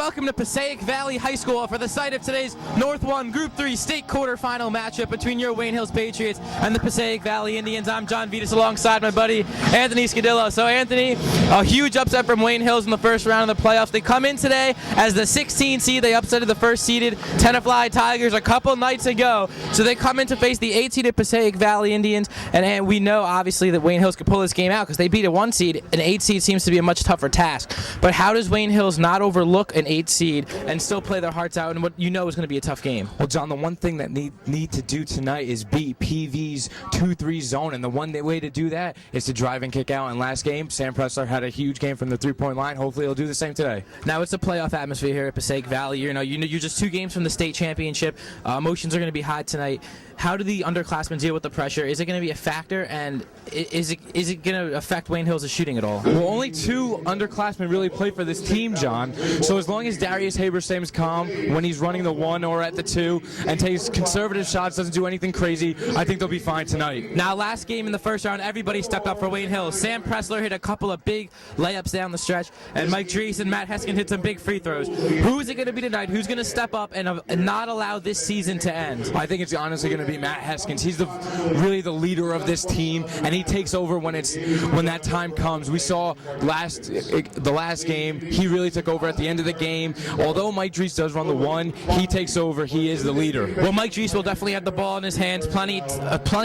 welcome to Passaic Valley High School for the site of today's North 1 Group 3 state quarterfinal matchup between your Wayne Hills Patriots and the Passaic Valley Indians. I'm John Vittas alongside my buddy Anthony Scudillo. So Anthony, a huge upset from Wayne Hills in the first round of the playoffs. They come in today as the 16 seed. They upsetted the first seeded Tenafly Tigers a couple nights ago. So they come in to face the 8 seeded Passaic Valley Indians, and we know obviously that Wayne Hills could pull this game out because they beat a 1 seed. An 8 seed seems to be a much tougher task. But how does Wayne Hills not overlook an 8 seed and still play their hearts out in what you know is going to be a tough game? Well, John, the one thing that need to do tonight is beat PV's 2-3 zone, and the one way to do that is to drive and kick out. And last game, Sam Pressler had a huge game from the three-point line. Hopefully he'll do the same today. Now, it's a playoff atmosphere here at Passaic Valley. You're just 2 games from the state championship. Emotions are going to be high tonight. How do the underclassmen deal with the pressure? Is it going to be a factor, and is it going to affect Wayne Hills' shooting at all? Well, only 2 underclassmen really play for this team, John. So as long as Darius Haber stays calm when he's running the 1 or at the 2 and takes conservative shots, doesn't do anything crazy, I think they'll be fine tonight. Now, last game in the first round, everybody stepped up for Wayne Hills. Sam Pressler hit a couple of big layups down the stretch, and Mike Drees and Matt Heskin hit some big free throws. Who is it going to be tonight? Who's going to step up and not allow this season to end? I think it's honestly going to be Matt Heskins. He's really the leader of this team, and he takes over when that time comes. We saw the last game, he really took over at the end of the game. Although Mike Drees does run the 1, he takes over. He is the leader. Well, Mike Drees will definitely have the ball in his hands plenty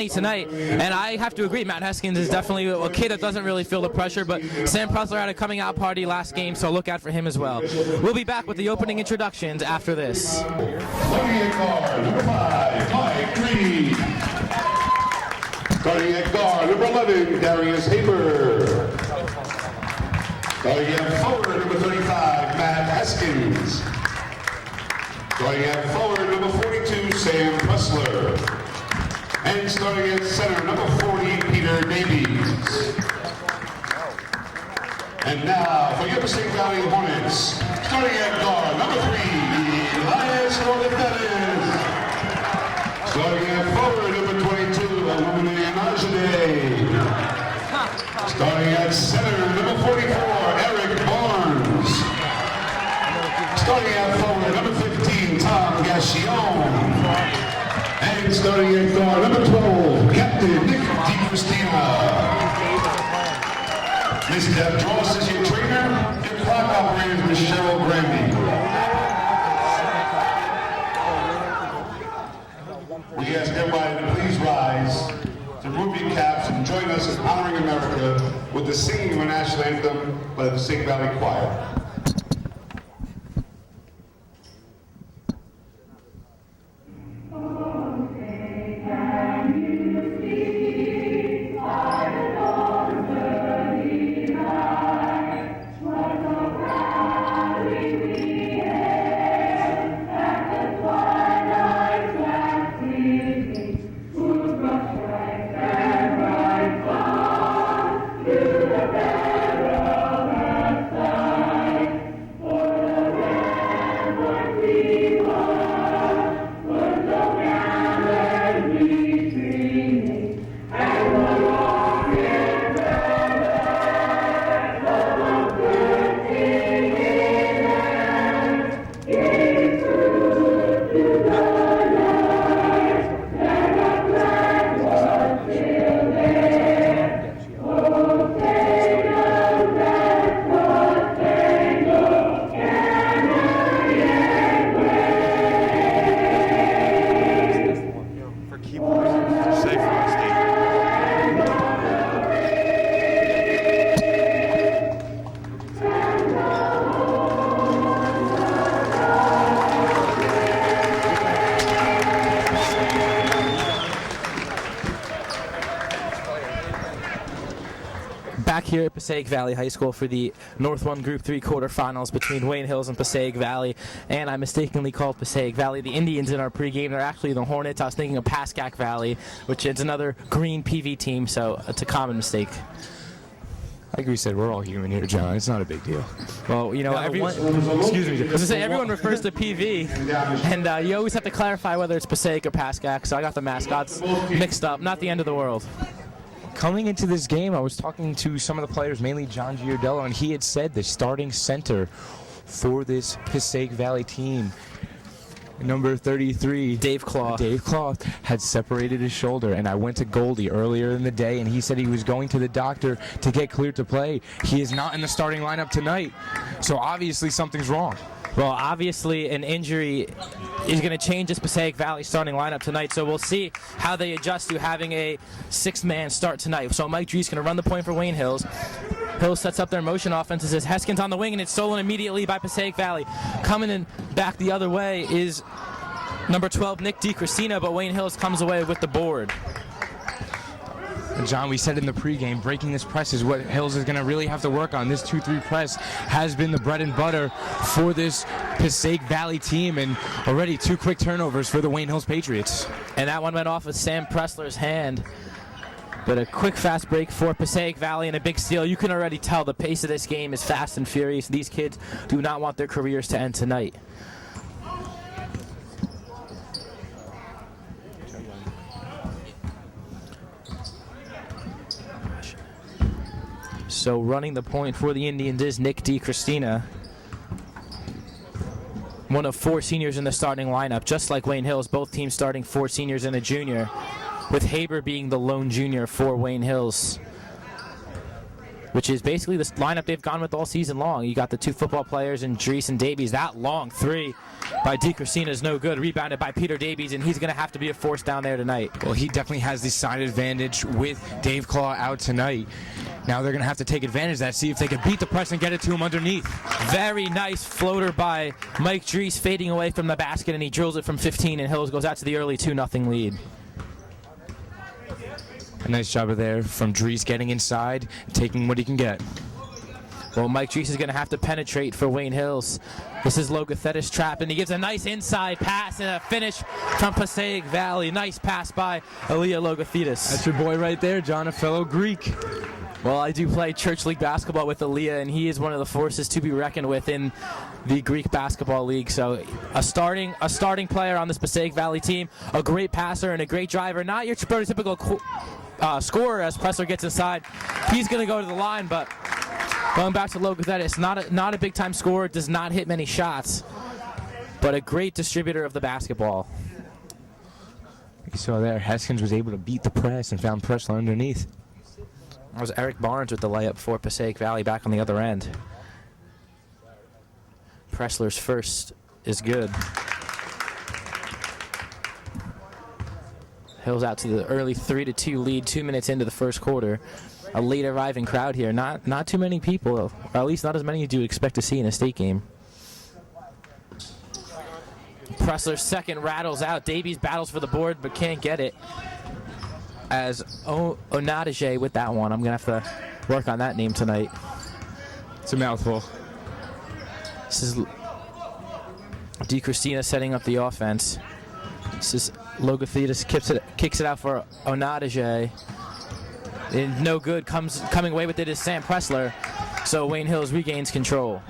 tonight, and I have to agree, Matt Heskins is definitely a kid that doesn't really feel the pressure, but Sam Pressler had a coming out party last game, so look out for him as well. We'll be back with the opening introductions after this. Number 5, Mike Drees. Starting at guard, number 11, Darius Haber. Starting at forward, number 35, Matt Haskins. Starting at forward, number 42, Sam Pressler. And starting at center, number 40, Peter Davies. And now, for your Passaic Valley Hornets, starting at guard, number 3, Elias Vittas. Starting at forward, number 22, Illuminating Najee. Starting at center, number 44, Eric Barnes. Starting at forward, number 15, Tom Gassion. And starting at guard, number 12, Captain Nick DiCristina. Miss Deb Dross is your trainer. Your clock operator is Miss Cheryl Grandy. We ask everybody to please rise, to remove your caps, and join us in honoring America with the singing of our national anthem by the Passaic Valley Choir. Back here at Passaic Valley High School for the North 1 Group 3 quarterfinals between Wayne Hills and Passaic Valley, and I mistakenly called Passaic Valley the Indians in our pregame. They're actually the Hornets. I was thinking of Passaic Valley, which is another green PV team, so it's a common mistake. Like we said, we're all human here, John. It's not a big deal. Well, everyone refers to PV, and you always have to clarify whether it's Passaic or Passaic, so I got the mascots mixed up. Not the end of the world. Coming into this game, I was talking to some of the players, mainly John Giardello, and he had said the starting center for this Passaic Valley team. Number 33, Dave Cloth. Dave Cloth had separated his shoulder, and I went to Goldie earlier in the day, and he said he was going to the doctor to get cleared to play. He is not in the starting lineup tonight, so obviously something's wrong. Well, obviously an injury is going to change this Passaic Valley starting lineup tonight, so we'll see how they adjust to having a six-man start tonight. So Mike Drees going to run the point for Wayne Hills. Hills sets up their motion offense as Heskins on the wing, and it's stolen immediately by Passaic Valley. Coming in back the other way is number 12, Nick DiCristina, but Wayne Hills comes away with the board. John, we said in the pregame, breaking this press is what Hills is going to really have to work on. This 2-3 press has been the bread and butter for this Passaic Valley team, and already 2 quick turnovers for the Wayne Hills Patriots. And that one went off with Sam Pressler's hand. But a quick, fast break for Passaic Valley and a big steal. You can already tell the pace of this game is fast and furious. These kids do not want their careers to end tonight. So running the point for the Indians is Nick DiCristina. One of 4 seniors in the starting lineup, just like Wayne Hills. Both teams starting 4 seniors and a junior, with Haber being the lone junior for Wayne Hills, which is basically the lineup they've gone with all season long. You got the 2 football players in Drees and Davies. That long 3 by DiCristina is no good. Rebounded by Peter Davies, and he's going to have to be a force down there tonight. Well, he definitely has the side advantage with Dave Claw out tonight. Now they're going to have to take advantage of that, see if they can beat the press and get it to him underneath. Very nice floater by Mike Drees, fading away from the basket, and he drills it from 15, and Hills goes out to the early 2-0 lead. A nice job there from Drees getting inside and taking what he can get. Well, Mike Drees is going to have to penetrate for Wayne Hills. This is Logothetis trap, and he gives a nice inside pass and a finish from Passaic Valley. Nice pass by Elia Logothetis. That's your boy right there, John, a fellow Greek. Well, I do play church league basketball with Elia, and he is one of the forces to be reckoned with in the Greek basketball league. So a starting player on this Passaic Valley team, a great passer and a great driver. Not your prototypical scorer as Pressler gets inside. He's going to go to the line, but going back to Logothetis, not a big-time scorer, does not hit many shots, but a great distributor of the basketball. You saw there, Heskins was able to beat the press and found Pressler underneath. That was Eric Barnes with the layup for Passaic Valley back on the other end. Pressler's first is good. Hills out to the early 3-2 lead, 2 minutes into the first quarter. A late arriving crowd here. Not too many people, or at least not as many as you would expect to see in a state game. Pressler's second rattles out. Davies battles for the board but can't get it. As Onadije with that one. I'm going to have to work on that name tonight. It's a mouthful. This is DiCristina setting up the offense. This is Logothetis kicks it out for Onadije. And no good. Coming away with it is Sam Pressler. So Wayne Hills regains control.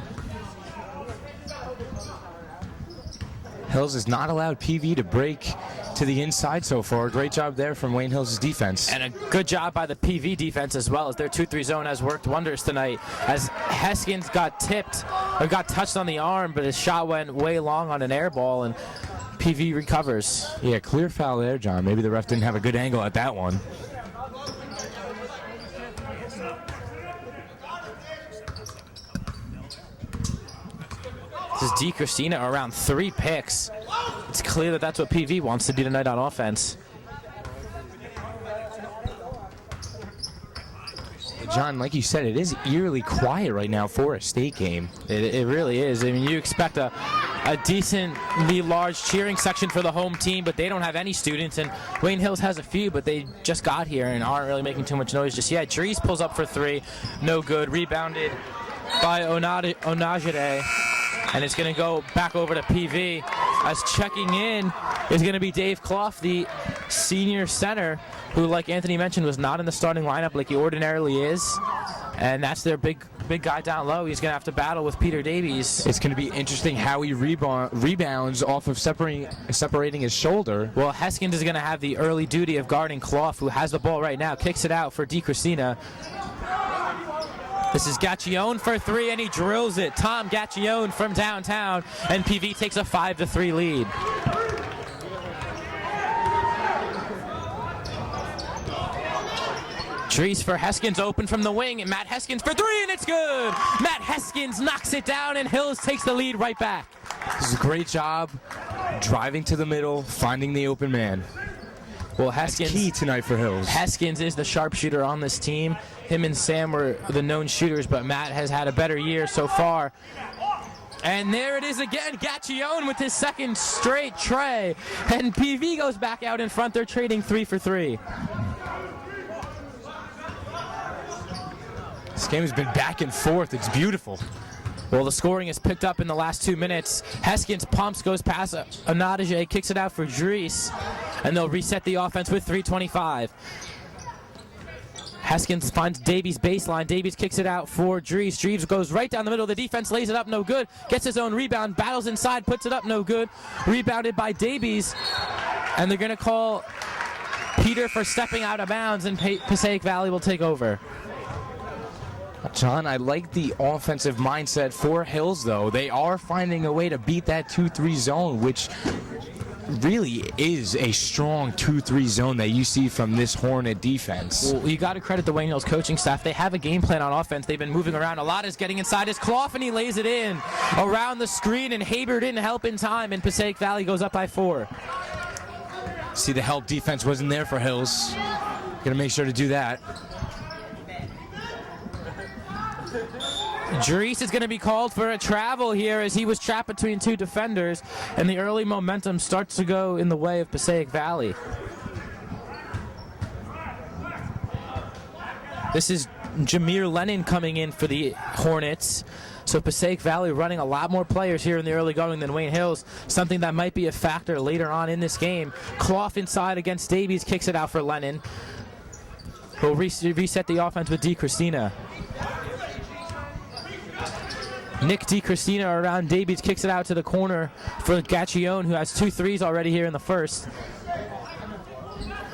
Hills has not allowed PV to break to the inside so far. Great job there from Wayne Hills' defense. And a good job by the PV defense as well, as their 2-3 zone has worked wonders tonight. As Heskins got touched on the arm, but his shot went way long on an air ball, and PV recovers. Yeah, clear foul there, John. Maybe the ref didn't have a good angle at that one. This is DiCristina around 3 picks. It's clear that that's what PV wants to do tonight on offense. John, like you said, it is eerily quiet right now for a state game. It really is. I mean, you expect a decently large cheering section for the home team, but they don't have any students, and Wayne Hills has a few, but they just got here and aren't really making too much noise just yet. Drees pulls up for 3, no good. Rebounded by Onajide, and it's going to go back over to PV. As checking in is going to be Dave Clough, the senior center, who, like Anthony mentioned, was not in the starting lineup like he ordinarily is. And that's their big guy down low. He's going to have to battle with Peter Davies. It's going to be interesting how he rebounds off of separating his shoulder. Well, Heskins is going to have the early duty of guarding Clough, who has the ball right now. Kicks it out for DiCristina. This is Gaccione for three, and he drills it. Tom Gaccione from downtown, and PV takes a 5-3 lead. Dries for Heskins open from the wing, and Matt Heskins for three, and it's good! Matt Heskins knocks it down, and Hills takes the lead right back. This is a great job driving to the middle, finding the open man. Well, Heskins, that's key tonight for Hills. Heskins is the sharpshooter on this team. Him and Sam were the known shooters, but Matt has had a better year so far. And there it is again, Gaccione with his second straight tray. And PV goes back out in front. They're trading 3 for 3. This game has been back and forth. It's beautiful. Well, the scoring is picked up in the last 2 minutes. Heskins pumps, goes past Anadije, kicks it out for Dries, and they'll reset the offense with 3:25. Heskins finds Davies baseline. Davies kicks it out for Dries. Dries goes right down the middle. The defense lays it up, no good. Gets his own rebound, battles inside, puts it up, no good. Rebounded by Davies, and they're going to call Peter for stepping out of bounds, and Passaic Valley will take over. John, I like the offensive mindset for Hills, though. They are finding a way to beat that 2-3 zone, which really is a strong 2-3 zone that you see from this Hornet defense. Well, you got to credit the Wayne Hills coaching staff. They have a game plan on offense. They've been moving around. A lot is getting inside his cloth, and he lays it in around the screen, and Haber didn't help in time, and Passaic Valley goes up by 4. See, the help defense wasn't there for Hills. Gonna make sure to do that. Dries is going to be called for a travel here as he was trapped between 2 defenders, and the early momentum starts to go in the way of Passaic Valley. This is Jameer Lennon coming in for the Hornets. So Passaic Valley running a lot more players here in the early going than Wayne Hills, something that might be a factor later on in this game. Clough inside against Davies, kicks it out for Lennon. We'll reset the offense with DiChristina. Nick DiChristina around Davies, kicks it out to the corner for Gaccione, who has 2 threes already here in the first.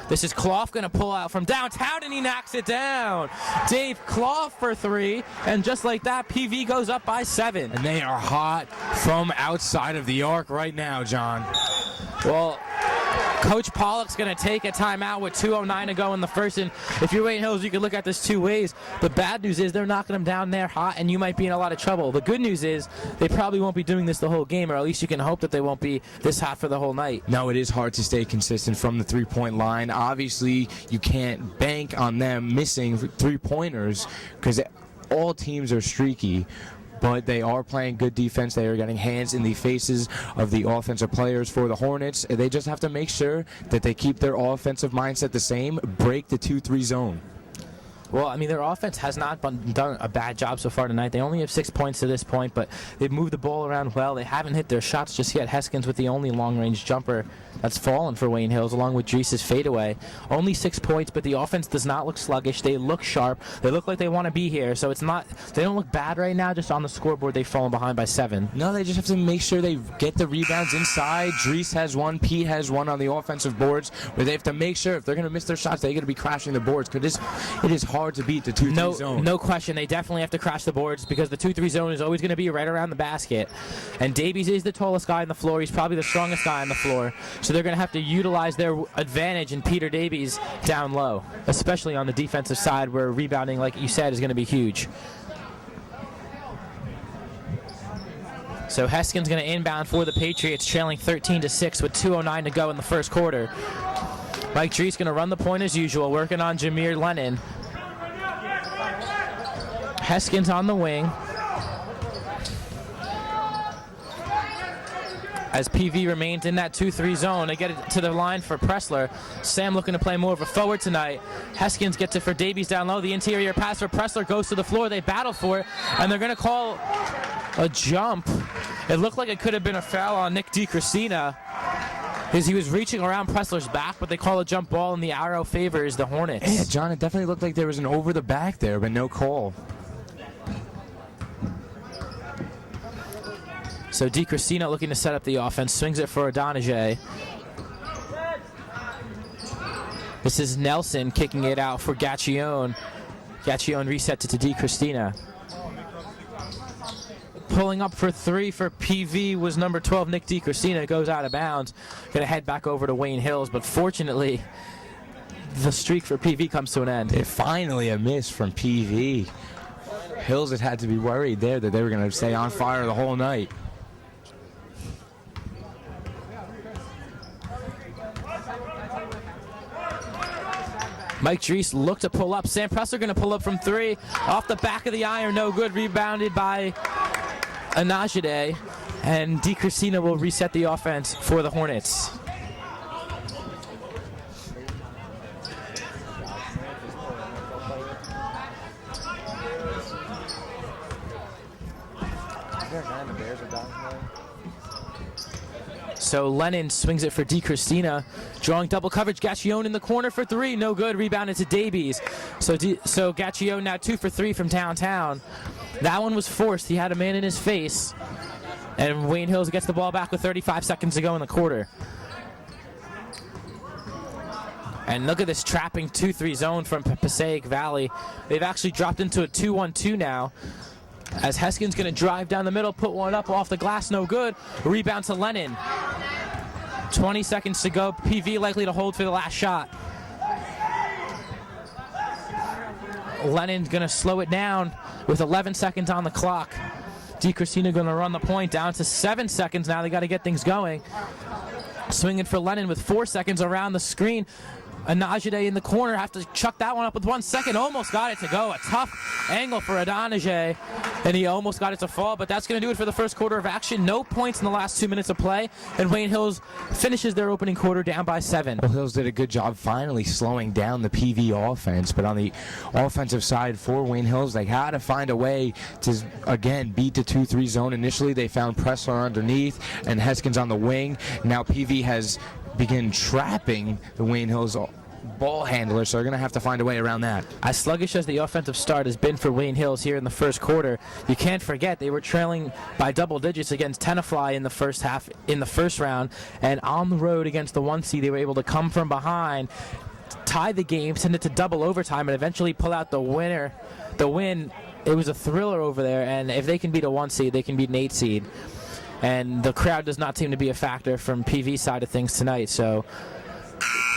This is Clough going to pull out from downtown, and he knocks it down. Dave Clough for 3, and just like that, PV goes up by 7. And they are hot from outside of the arc right now, John. Well, Coach Pollock's going to take a timeout with 2:09 to go in the first, and if you're Wayne Hills, you can look at this 2 ways. The bad news is they're knocking them down there hot, and you might be in a lot of trouble. The good news is they probably won't be doing this the whole game, or at least you can hope that they won't be this hot for the whole night. No, it is hard to stay consistent from the three-point line. Obviously, you can't bank on them missing three-pointers because all teams are streaky. But they are playing good defense. They are getting hands in the faces of the offensive players for the Hornets. They just have to make sure that they keep their offensive mindset the same, break the 2-3 zone. Well, I mean, their offense has not done a bad job so far tonight. They only have 6 points to this point, but they've moved the ball around well. They haven't hit their shots just yet. Heskins with the only long-range jumper that's fallen for Wayne Hills, along with Dries' fadeaway. Only 6 points, but the offense does not look sluggish. They look sharp. They look like they want to be here, so it's not. They don't look bad right now. Just on the scoreboard, they've fallen behind by 7. No, they just have to make sure they get the rebounds inside. Dries has 1, Pete has 1 on the offensive boards, where they have to make sure if they're going to miss their shots, they're going to be crashing the boards, because it is hard to beat the 2-3 zone. No question. They definitely have to crash the boards because the 2-3 zone is always going to be right around the basket. And Davies is the tallest guy on the floor. He's probably the strongest guy on the floor. So they're going to have to utilize their advantage in Peter Davies down low, especially on the defensive side where rebounding, like you said, is going to be huge. So Heskin's going to inbound for the Patriots, trailing 13-6 with 2:09 to go in the first quarter. Mike Dries going to run the point as usual, working on Jameer Lennon. Heskins on the wing. As PV remains in that 2-3 zone, they get it to the line for Pressler. Sam looking to play more of a forward tonight. Heskins gets it for Davies down low. The interior pass for Pressler goes to the floor. They battle for it, and they're going to call a jump. It looked like it could have been a foul on Nick DiChristina as he was reaching around Pressler's back, but they call a jump ball, and the arrow favors the Hornets. Yeah, John, it definitely looked like there was an over the back there, but no call. So DiChristina looking to set up the offense, swings it for Adonijay. This is Nelson kicking it out for Gaccione. Gaccione resets it to DiChristina. pulling up for three for PV was number 12, Nick DiCristina. Goes out of bounds. Going to head back over to Wayne Hills, but fortunately, the streak for PV comes to an end. Finally a miss from PV. Hills had to be worried there that they were going to stay on fire the whole night. Mike Drees looked to pull up. Sam Pressler going to pull up from three. Off the back of the iron, no good. Rebounded by Anajide. And DiCristina will reset the offense for the Hornets. So Lennon swings it for DiCristina, drawing double coverage. Gacchione in the corner for three, no good. Rebounded to Davies. So Gacchione now 2 for 3 from downtown. That one was forced. He had a man in his face. And Wayne Hills gets the ball back with 35 seconds to go in the quarter. And look at this trapping 2-3 zone from Passaic Valley. They've actually dropped into a 2-1-2 now. As Heskin's going to drive down the middle, put one up off the glass, no good. Rebound to Lennon. 20 seconds to go. PV likely to hold for the last shot. Lennon's going to slow it down with 11 seconds on the clock. DiCristina going to run the point down to 7 seconds now. They got to get things going. Swinging for Lennon with 4 seconds around the screen. Anajide in the corner, have to chuck that one up with 1 second. Almost got it to go. A tough angle for Anajide, and he almost got it to fall, but that's going to do it for the first quarter of action. No points in the last 2 minutes of play, and Wayne Hills finishes their opening quarter down by 7. Well, Hills did a good job finally slowing down the PV offense, but on the offensive side for Wayne Hills, they had to find a way to, again, beat the 2-3 zone. Initially, they found Pressler underneath and Heskin's on the wing. Now PV has begin trapping the Wayne Hills ball handler, so they're going to have to find a way around that. As sluggish as the offensive start has been for Wayne Hills here in the first quarter, you can't forget they were trailing by double digits against Tenafly in the first half, in the first round, and on the road against the 1 seed, they were able to come from behind, tie the game, send it to double overtime, and eventually pull out the winner. The win, it was a thriller over there, and if they can beat a 1 seed, they can beat an 8 seed. And the crowd does not seem to be a factor from PV side of things tonight, so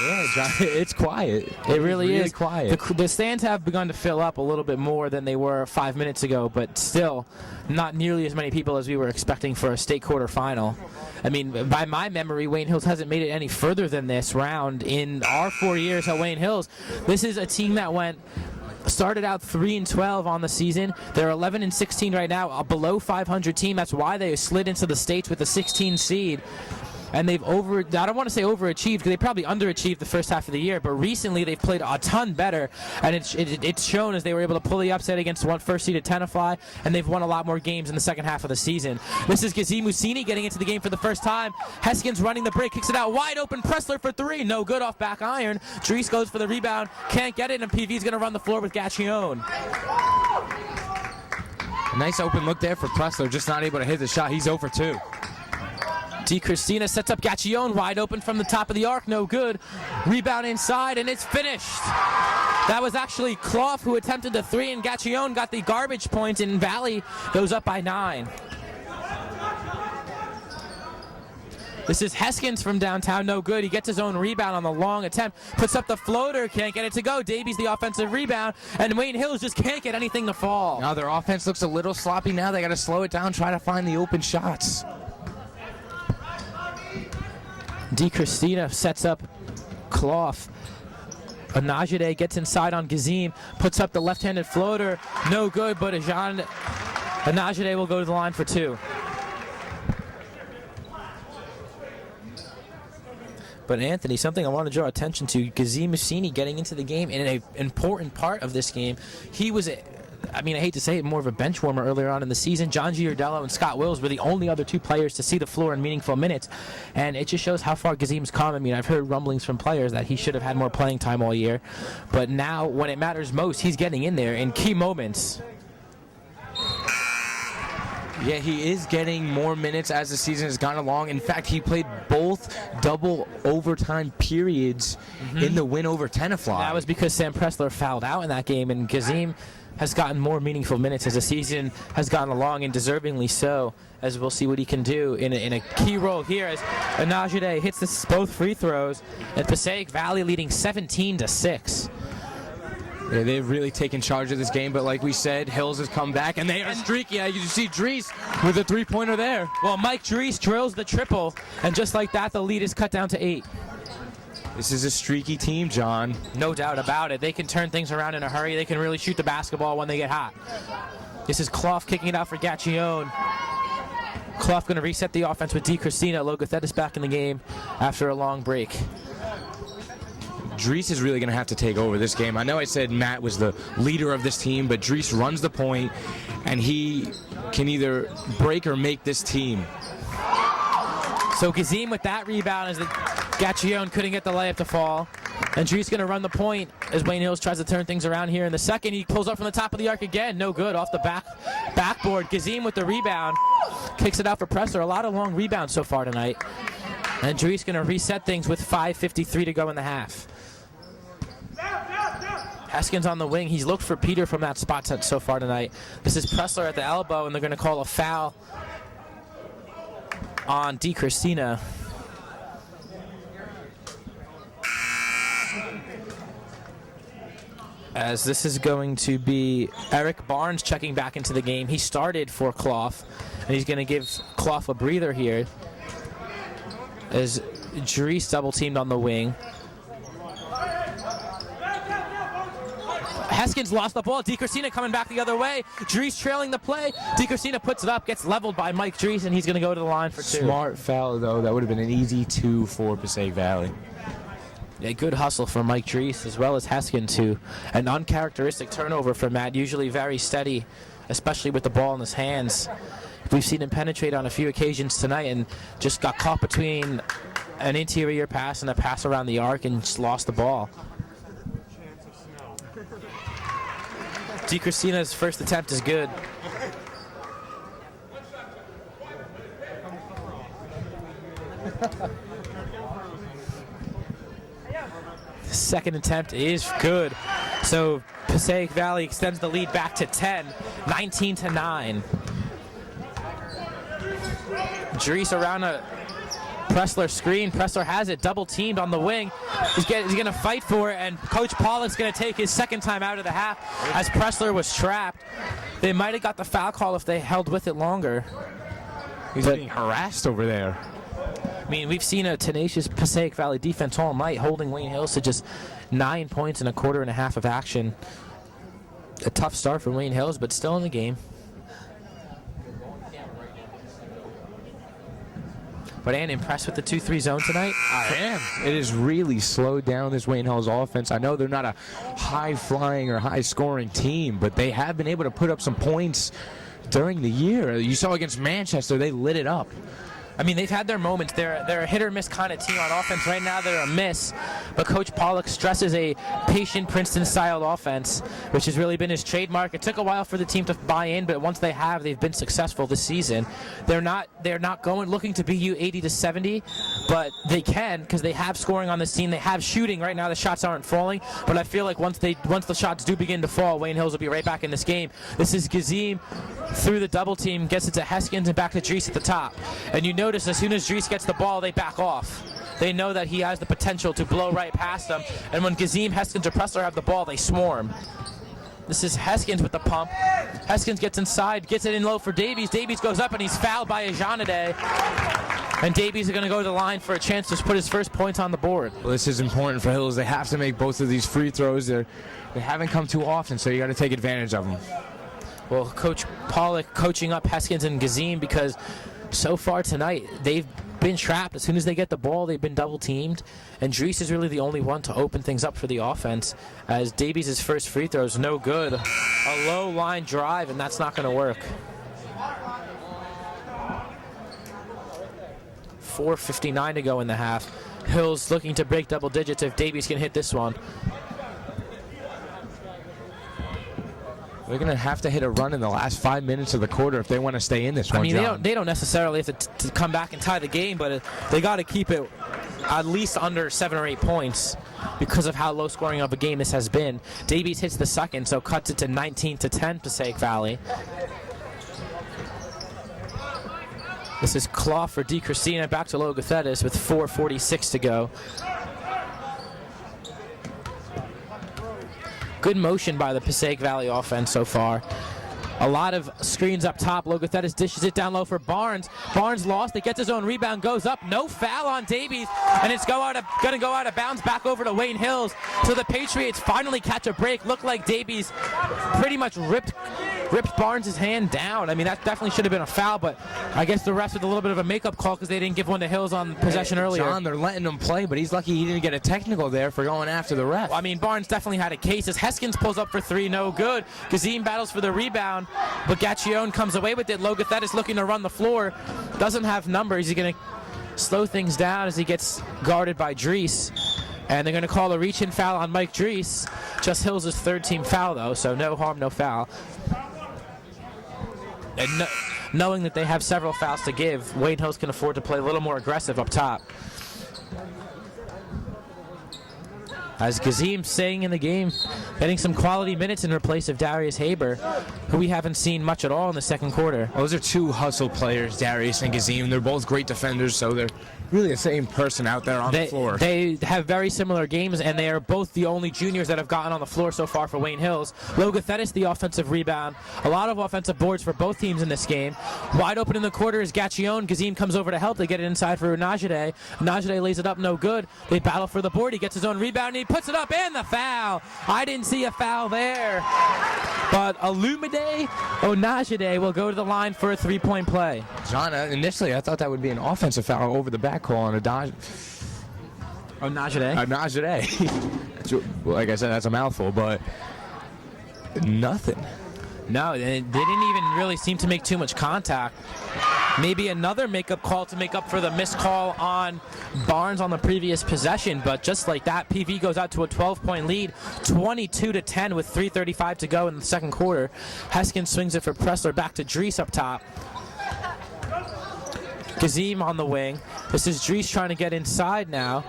yeah, John, it's quiet. It really is quiet. The stands have begun to fill up a little bit more than they were 5 minutes ago, but still not nearly as many people as we were expecting for a state quarterfinal. I mean, by my memory, Wayne Hills hasn't made it any further than this round in our 4 years at Wayne Hills. This is a team that started out 3-12 on the season. They're 11-16 right now, a below 500 team. That's why they slid into the states with a 16 seed. And they've I don't want to say overachieved, because they probably underachieved the first half of the year, but recently they've played a ton better, and it's shown as they were able to pull the upset against first seeded Tenafly, and they've won a lot more games in the second half of the season. This is Gazim Musini getting into the game for the first time. Heskin's running the break, kicks it out wide open. Pressler for three, no good off back iron. Drees goes for the rebound, can't get it, and PV's going to run the floor with Gacchione. A nice open look there for Pressler, just not able to hit the shot. He's 0 for 2. DiCristina sets up Gacchione wide open from the top of the arc, no good. Rebound inside, and it's finished. That was actually Clough who attempted the three, and Gacchione got the garbage point, and Valley goes up by 9. This is Heskins from downtown, no good. He gets his own rebound on the long attempt, puts up the floater, can't get it to go. Davies the offensive rebound, and Wayne Hills just can't get anything to fall. Now their offense looks a little sloppy now. They got to slow it down, try to find the open shots. DiCristina sets up Clough. Anajide gets inside on Gazim, puts up the left-handed floater, no good, but Anajide will go to the line for 2. But Anthony, something I want to draw attention to, Gazim Musini getting into the game in an important part of this game. He was, I hate to say it, more of a bench warmer earlier on in the season. John Giardello and Scott Wills were the only other 2 players to see the floor in meaningful minutes, and it just shows how far Gazim's come. I've heard rumblings from players that he should have had more playing time all year, but now when it matters most, he's getting in there in key moments. Yeah, he is getting more minutes as the season has gone along. In fact, he played both double overtime periods in the win over Tenafly. That was because Sam Pressler fouled out in that game, and Gazim has gotten more meaningful minutes as the season has gone along, and deservingly so, as we'll see what he can do in a key role here as Anajide hits both free throws, and Passaic Valley leading 17-6. Yeah, they've really taken charge of this game, but like we said, Hills has come back, and they are streaky. You see Dries with a three-pointer there. Well, Mike Dries drills the triple, and just like that, the lead is cut down to 8. This is a streaky team, John. No doubt about it. They can turn things around in a hurry. They can really shoot the basketball when they get hot. This is Clough kicking it out for Gacchione. Clough going to reset the offense with Christina. Logothetis back in the game after a long break. Dries is really going to have to take over this game. I know I said Matt was the leader of this team, but Dries runs the point, and he can either break or make this team. So Gazim with that rebound as the Gacchione couldn't get the layup to fall. And Dries going to run the point as Wayne Hills tries to turn things around here in the second. He pulls up from the top of the arc again. No good. Off the backboard. Gazim with the rebound. Kicks it out for Pressler. A lot of long rebounds so far tonight. And Dries going to reset things with 5:53 to go in the half. Haskins on the wing. He's looked for Peter from that spot so far tonight. This is Pressler at the elbow, and they're going to call a foul on Christina. As this is going to be Eric Barnes checking back into the game. He started for Clough, and he's going to give Clough a breather here as Dries double teamed on the wing. Haskins lost the ball. Christina coming back the other way. Dries trailing the play. Christina puts it up, gets leveled by Mike Dries, and he's going to go to the line for 2. Smart foul, though. That would have been an easy 2 for Passaic Valley. A good hustle from Mike Dries as well as Haskins, too. An uncharacteristic turnover for Matt, usually very steady, especially with the ball in his hands. We've seen him penetrate on a few occasions tonight and just got caught between an interior pass and a pass around the arc and just lost the ball. Christina's first attempt is good. Second attempt is good. So Passaic Valley extends the lead back to 10, 19-9. Dries around a Pressler screen. Pressler has it, double teamed on the wing. He's going to fight for it, and Coach Pollock's going to take his second time out of the half as Pressler was trapped. They might have got the foul call if they held with it longer. He's getting harassed over there. I mean, we've seen a tenacious Passaic Valley defense all night, holding Wayne Hills to just 9 points in a quarter and a half of action. A tough start for Wayne Hills, but still in the game. But Ann, impressed with the 2-3 zone tonight? I am. It has really slowed down this Wayne Hills offense. I know they're not a high-flying or high-scoring team, but they have been able to put up some points during the year. You saw against Manchester, they lit it up. I mean, they've had their moments. They're a hit-or-miss kind of team on offense. Right now, they're a miss. But Coach Pollock stresses a patient Princeton-styled offense, which has really been his trademark. It took a while for the team to buy in, but once they have, they've been successful this season. They're not looking to beat you 80-70, but they can because they have scoring on this team. They have shooting. Right now, the shots aren't falling, but I feel like once the shots do begin to fall, Wayne Hills will be right back in this game. This is Gazim through the double team, gets it to Haskins and back to Dries at the top. And you notice as soon as Dries gets the ball, they back off. They know that he has the potential to blow right past them. And when Gazim, Haskins, or Pressler have the ball, they swarm. This is Haskins with the pump. Haskins gets inside, gets it in low for Davies. Davies goes up and he's fouled by Ajanade. And Davies is going to go to the line for a chance to put his first points on the board. Well, this is important for Hills. They have to make both of these free throws. They haven't come too often, so you got to take advantage of them. Well, Coach Pollock coaching up Haskins and Gazim because so far tonight they've been trapped. As soon as they get the ball, they've been double teamed, and Dries is really the only one to open things up for the offense as Davies' first free throw is no good. A low line drive, and that's not going to work. 4:59 to go in the half. Hills looking to break double digits if Davies can hit this one. They're going to have to hit a run in the last 5 minutes of the quarter if they want to stay in this one. I mean, they don't necessarily have to come back and tie the game, but they got to keep it at least under 7 or 8 points because of how low scoring of a game this has been. Davies hits the second, so cuts it to 19-10 Passaic Valley. This is Clough for DeCristina, back to Logothetis with 4:46 to go. Good motion by the Passaic Valley offense so far. A lot of screens up top. Logothetis dishes it down low for Barnes. Barnes lost it, gets his own rebound, goes up. No foul on Davies, and it's going to go out of bounds back over to Wayne Hills. So the Patriots finally catch a break. Looked like Davies pretty much ripped Barnes' hand down. I mean, that definitely should have been a foul, but I guess the refs with a little bit of a makeup call because they didn't give one to Hills on possession earlier. John, they're letting him play, but he's lucky he didn't get a technical there for going after the ref. Well, I mean, Barnes definitely had a case as Heskins pulls up for 3, no good. Gazim battles for the rebound, but Gaccione comes away with it. Logothetis looking to run the floor. Doesn't have numbers. He's going to slow things down as he gets guarded by Drees. And they're going to call a reach-in foul on Mike Drees. Just Hills' 3rd team foul, though, so no harm, no foul. And knowing that they have several fouls to give, Wayne Hills can afford to play a little more aggressive up top. As Gazim staying in the game, getting some quality minutes in replace of Darius Haber, who we haven't seen much at all in the second quarter. Those are two hustle players, Darius and Gazim. They're both great defenders, so they're really the same person out there on the floor. They have very similar games, and they are both the only juniors that have gotten on the floor so far for Wayne Hills. Logothetis, the offensive rebound. A lot of offensive boards for both teams in this game. Wide open in the quarter is Gaccione. Gazim comes over to help. They get it inside for Najade. Najade lays it up, no good. They battle for the board. He gets his own rebound, and he puts it up, and the foul. I didn't see a foul there. But Olumide Onajade will go to the line for a 3-point play. John, initially I thought that would be an offensive foul over the back call on Onajade. Najade. Like I said, that's a mouthful, but nothing. No, they didn't even really seem to make too much contact. Maybe another makeup call to make up for the missed call on Barnes on the previous possession, but just like that, PV goes out to a 12-point lead, 22-10 with 3:35 to go in the second quarter. Heskins swings it for Pressler, back to Drees up top. Gazim on the wing. This is Drees trying to get inside now.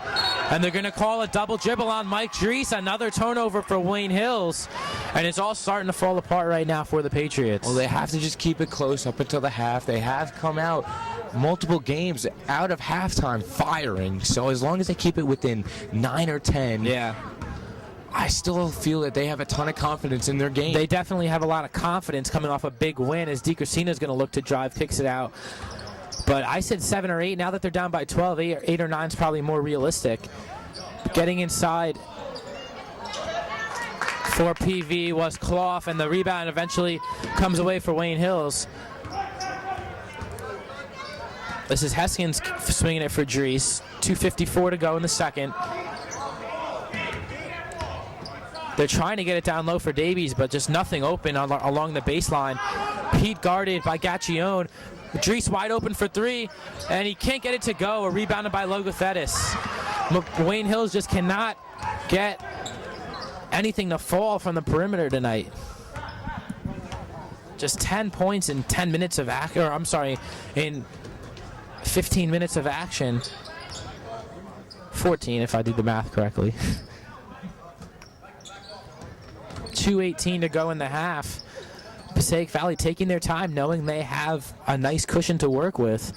And they're going to call a double dribble on Mike Drees. Another turnover for Wayne Hills. And it's all starting to fall apart right now for the Patriots. Well, they have to just keep it close up until the half. They have come out multiple games out of halftime firing. So as long as they keep it within 9 or 10, yeah, I still feel that they have a ton of confidence in their game. They definitely have a lot of confidence coming off a big win as DeCristina is going to look to drive, kicks it out. But I said 7 or 8. Now that they're down by 12, 8 or 9 is probably more realistic. Getting inside for PV was Clough, and the rebound eventually comes away for Wayne Hills. This is Heskins swinging it for Drees. 2:54 to go in the second. They're trying to get it down low for Davies, but just nothing open along the baseline. Pete guarded by Gaccione. Drees wide open for 3, and he can't get it to go. Rebounded by Logothetis. Wayne Hills just cannot get anything to fall from the perimeter tonight. Just 10 points in 10 minutes of action, or I'm sorry, in 15 minutes of action. 14 if I did the math correctly. 2:18 to go in the half. Passaic Valley taking their time, knowing they have a nice cushion to work with.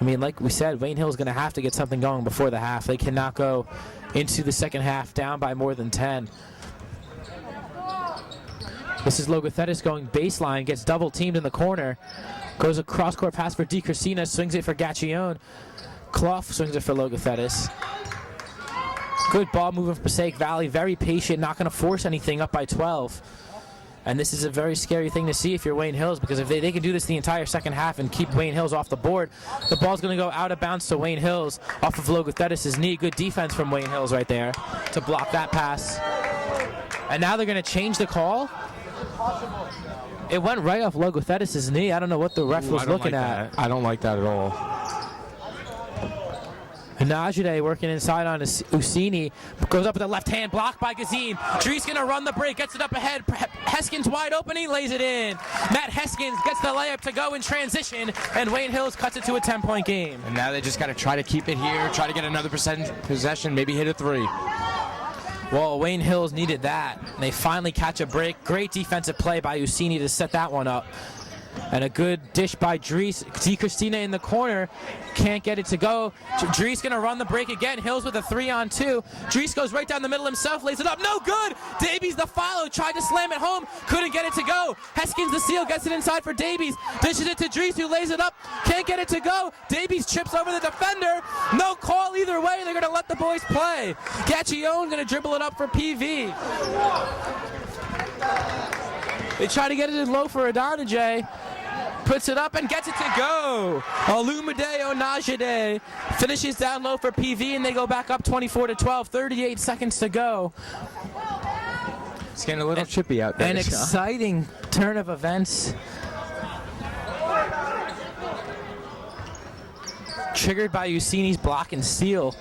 I mean, like we said, Wayne Hill's going to have to get something going before the half. They cannot go into the second half down by more than 10. This is Logothetis going baseline, gets double teamed in the corner. Goes a cross-court pass for DeCristina, swings it for Gaccione. Clough swings it for Logothetis. Good ball movement for Passaic Valley, very patient, not going to force anything up by 12. And this is a very scary thing to see if you're Wayne Hills, because if they can do this the entire second half and keep Wayne Hills off the board, the ball's going to go out of bounds to Wayne Hills off of Logothetis' knee. Good defense from Wayne Hills right there to block that pass. And now they're going to change the call. It went right off Logothetis' knee. I don't know what the ref was looking at. I don't like that at all. Najee working inside on Usini. Goes up with the left hand, blocked by Gazim. Drees gonna run the break, gets it up ahead. Heskins wide open, he lays it in. Matt Heskins gets the layup to go in transition, and Wayne Hills cuts it to a 10-point game. And now they just got to try to keep it here, try to get another possession, maybe hit a three. Well, Wayne Hills needed that. They finally catch a break. Great defensive play by Usini to set that one up. And a good dish by Drees. Christina in the corner. Can't get it to go. Drees going to run the break again. Hills with a 3-on-2. Drees goes right down the middle himself. Lays it up. No good. Davies the follow. Tried to slam it home. Couldn't get it to go. Heskins the steal. Gets it inside for Davies. Dishes it to Drees, who lays it up. Can't get it to go. Davies chips over the defender. No call either way. They're going to let the boys play. Gacchione going to dribble it up for PV. They try to get it in low for Adonijay. Puts it up and gets it to go. Olumide Onajide finishes down low for PV, and they go back up 24-12. 38 seconds to go. It's getting a little chippy out there. An exciting turn of events. Triggered by Usini's block and steal.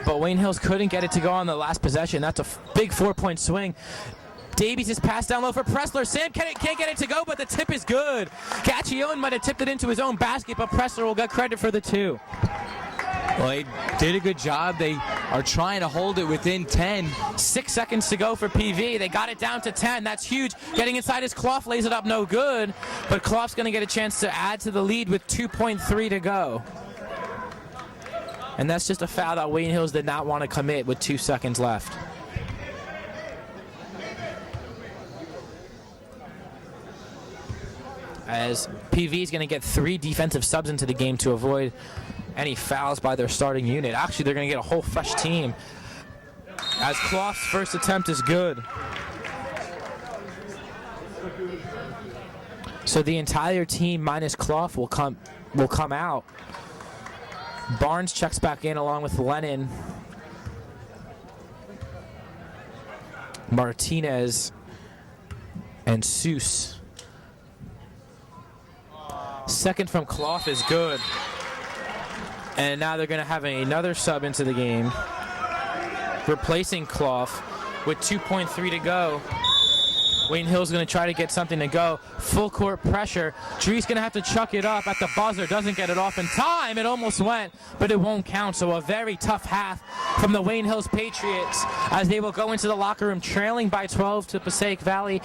But Wayne Hills couldn't get it to go on the last possession. That's a big 4-point swing. Davies is passed down low for Pressler. Sam can't get it to go, but the tip is good. Gacchione might have tipped it into his own basket, but Pressler will get credit for the 2. Well, they did a good job. They are trying to hold it within 10. 6 seconds to go for PV. They got it down to 10. That's huge. Getting inside his Clough, lays it up, no good. But Clough's going to get a chance to add to the lead with 2.3 to go. And that's just a foul that Wayne Hills did not want to commit with 2 seconds left. As PV is going to get 3 defensive subs into the game to avoid any fouls by their starting unit. Actually, they're going to get a whole fresh team, as Clough's first attempt is good. So the entire team minus Clough will come out. Barnes checks back in along with Lennon, Martinez, and Seuss. Second from Clough is good. And now they're going to have another sub into the game, replacing Clough with 2.3 to go. Wayne Hill's going to try to get something to go. Full court pressure. Drees going to have to chuck it up at the buzzer. Doesn't get it off in time. It almost went, but it won't count. So a very tough half from the Wayne Hills Patriots, as they will go into the locker room trailing by 12 to Passaic Valley,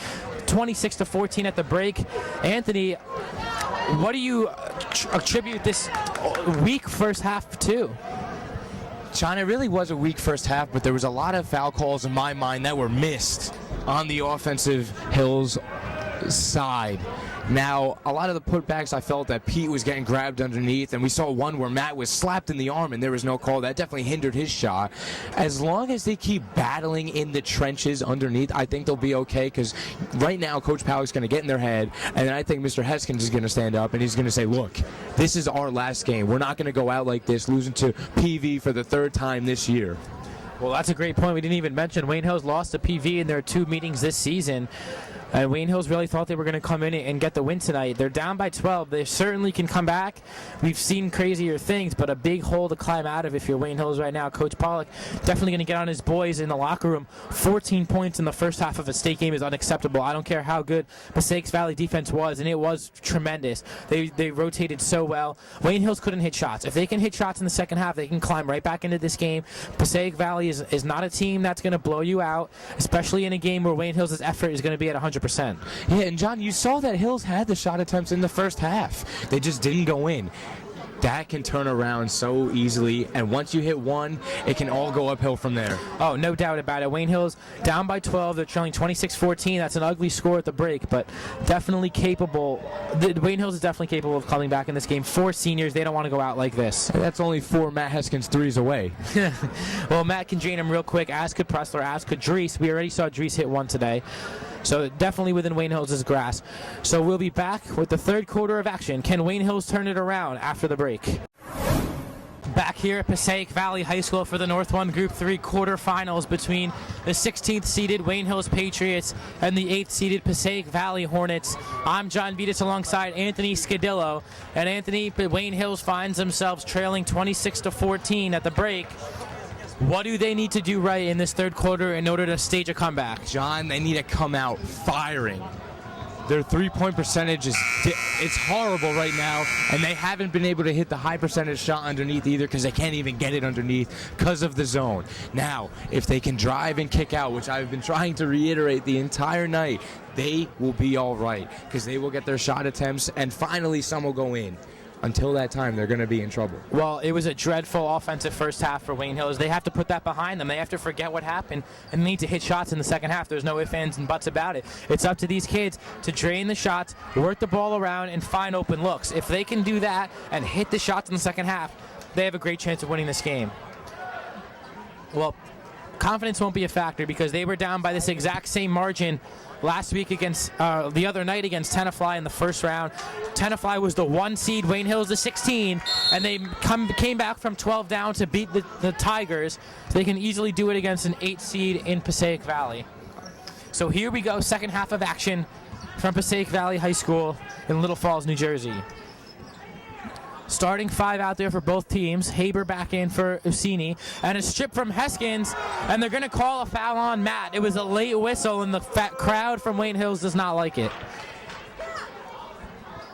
26-14 at the break. Anthony, what do you attribute this weak first half to? John, it really was a weak first half, but there was a lot of foul calls in my mind that were missed on the offensive Hills side. Now, a lot of the putbacks, I felt that Pete was getting grabbed underneath, and we saw one where Matt was slapped in the arm and there was no call. That definitely hindered his shot. As long as they keep battling in the trenches underneath, I think they'll be okay, because right now Coach Powell's going to get in their head, and then I think Mr. Heskins is going to stand up and he's going to say, look, this is our last game. We're not going to go out like this, losing to PV for the 3rd time this year. Well, that's a great point. We didn't even mention Wayne Hills lost to PV in their 2 meetings this season. And Wayne Hills really thought they were going to come in and get the win tonight. They're down by 12. They certainly can come back. We've seen crazier things, but a big hole to climb out of if you're Wayne Hills right now. Coach Pollock definitely going to get on his boys in the locker room. 14 points in the first half of a state game is unacceptable. I don't care how good Passaic Valley defense was, and it was tremendous. They rotated so well. Wayne Hills couldn't hit shots. If they can hit shots in the second half, they can climb right back into this game. Passaic Valley is not a team that's going to blow you out, especially in a game where Wayne Hills' effort is going to be at 100%. Yeah, and John, you saw that Hills had the shot attempts in the first half. They just didn't go in. That can turn around so easily, and once you hit one, it can all go uphill from there. Oh, no doubt about it. Wayne Hills down by 12. They're trailing 26-14. That's an ugly score at the break, but definitely capable. Wayne Hills is definitely capable of coming back in this game. 4 seniors, they don't want to go out like this. That's only 4 Matt Heskins threes away. Well, Matt can drain them real quick, as could Pressler, as could Drees. We already saw Drees hit one today. So definitely within Wayne Hills' grasp. So we'll be back with the 3rd quarter of action. Can Wayne Hills turn it around after the break? Back here at Passaic Valley High School for the North 1 Group 3 quarterfinals between the 16th seeded Wayne Hills Patriots and the 8th seeded Passaic Valley Hornets. I'm John Vittas alongside Anthony Scudillo. And Anthony, Wayne Hills finds themselves trailing 26-14 at the break. What do they need to do right in this third quarter in order to stage a comeback? John, they need to come out firing. Their three-point percentage is it's horrible right now, and they haven't been able to hit the high percentage shot underneath either because they can't even get it underneath because of the zone. Now, if they can drive and kick out, which I've been trying to reiterate the entire night, they will be all right because they will get their shot attempts, and finally some will go in. Until that time, they're going to be in trouble. Well, it was a dreadful offensive first half for Wayne Hills. They have to put that behind them. They have to forget what happened and need to hit shots in the second half. There's no ifs, ands, and buts about it. It's up to these kids to drain the shots, work the ball around, and find open looks. If they can do that and hit the shots in the second half, they have a great chance of winning this game. Well, confidence won't be a factor because they were down by this exact same margin last week against the other night against Tenafly in the first round. Tenafly was the 1 seed, Wayne Hills the 16, and they came back from 12 down to beat the Tigers. So they can easily do it against an 8 seed in Passaic Valley. So here we go, second half of action from Passaic Valley High School in Little Falls, New Jersey. Starting 5 out there for both teams. Haber back in for Ucini. And a strip from Heskins. And they're going to call a foul on Matt. It was a late whistle, and the crowd from Wayne Hills does not like it.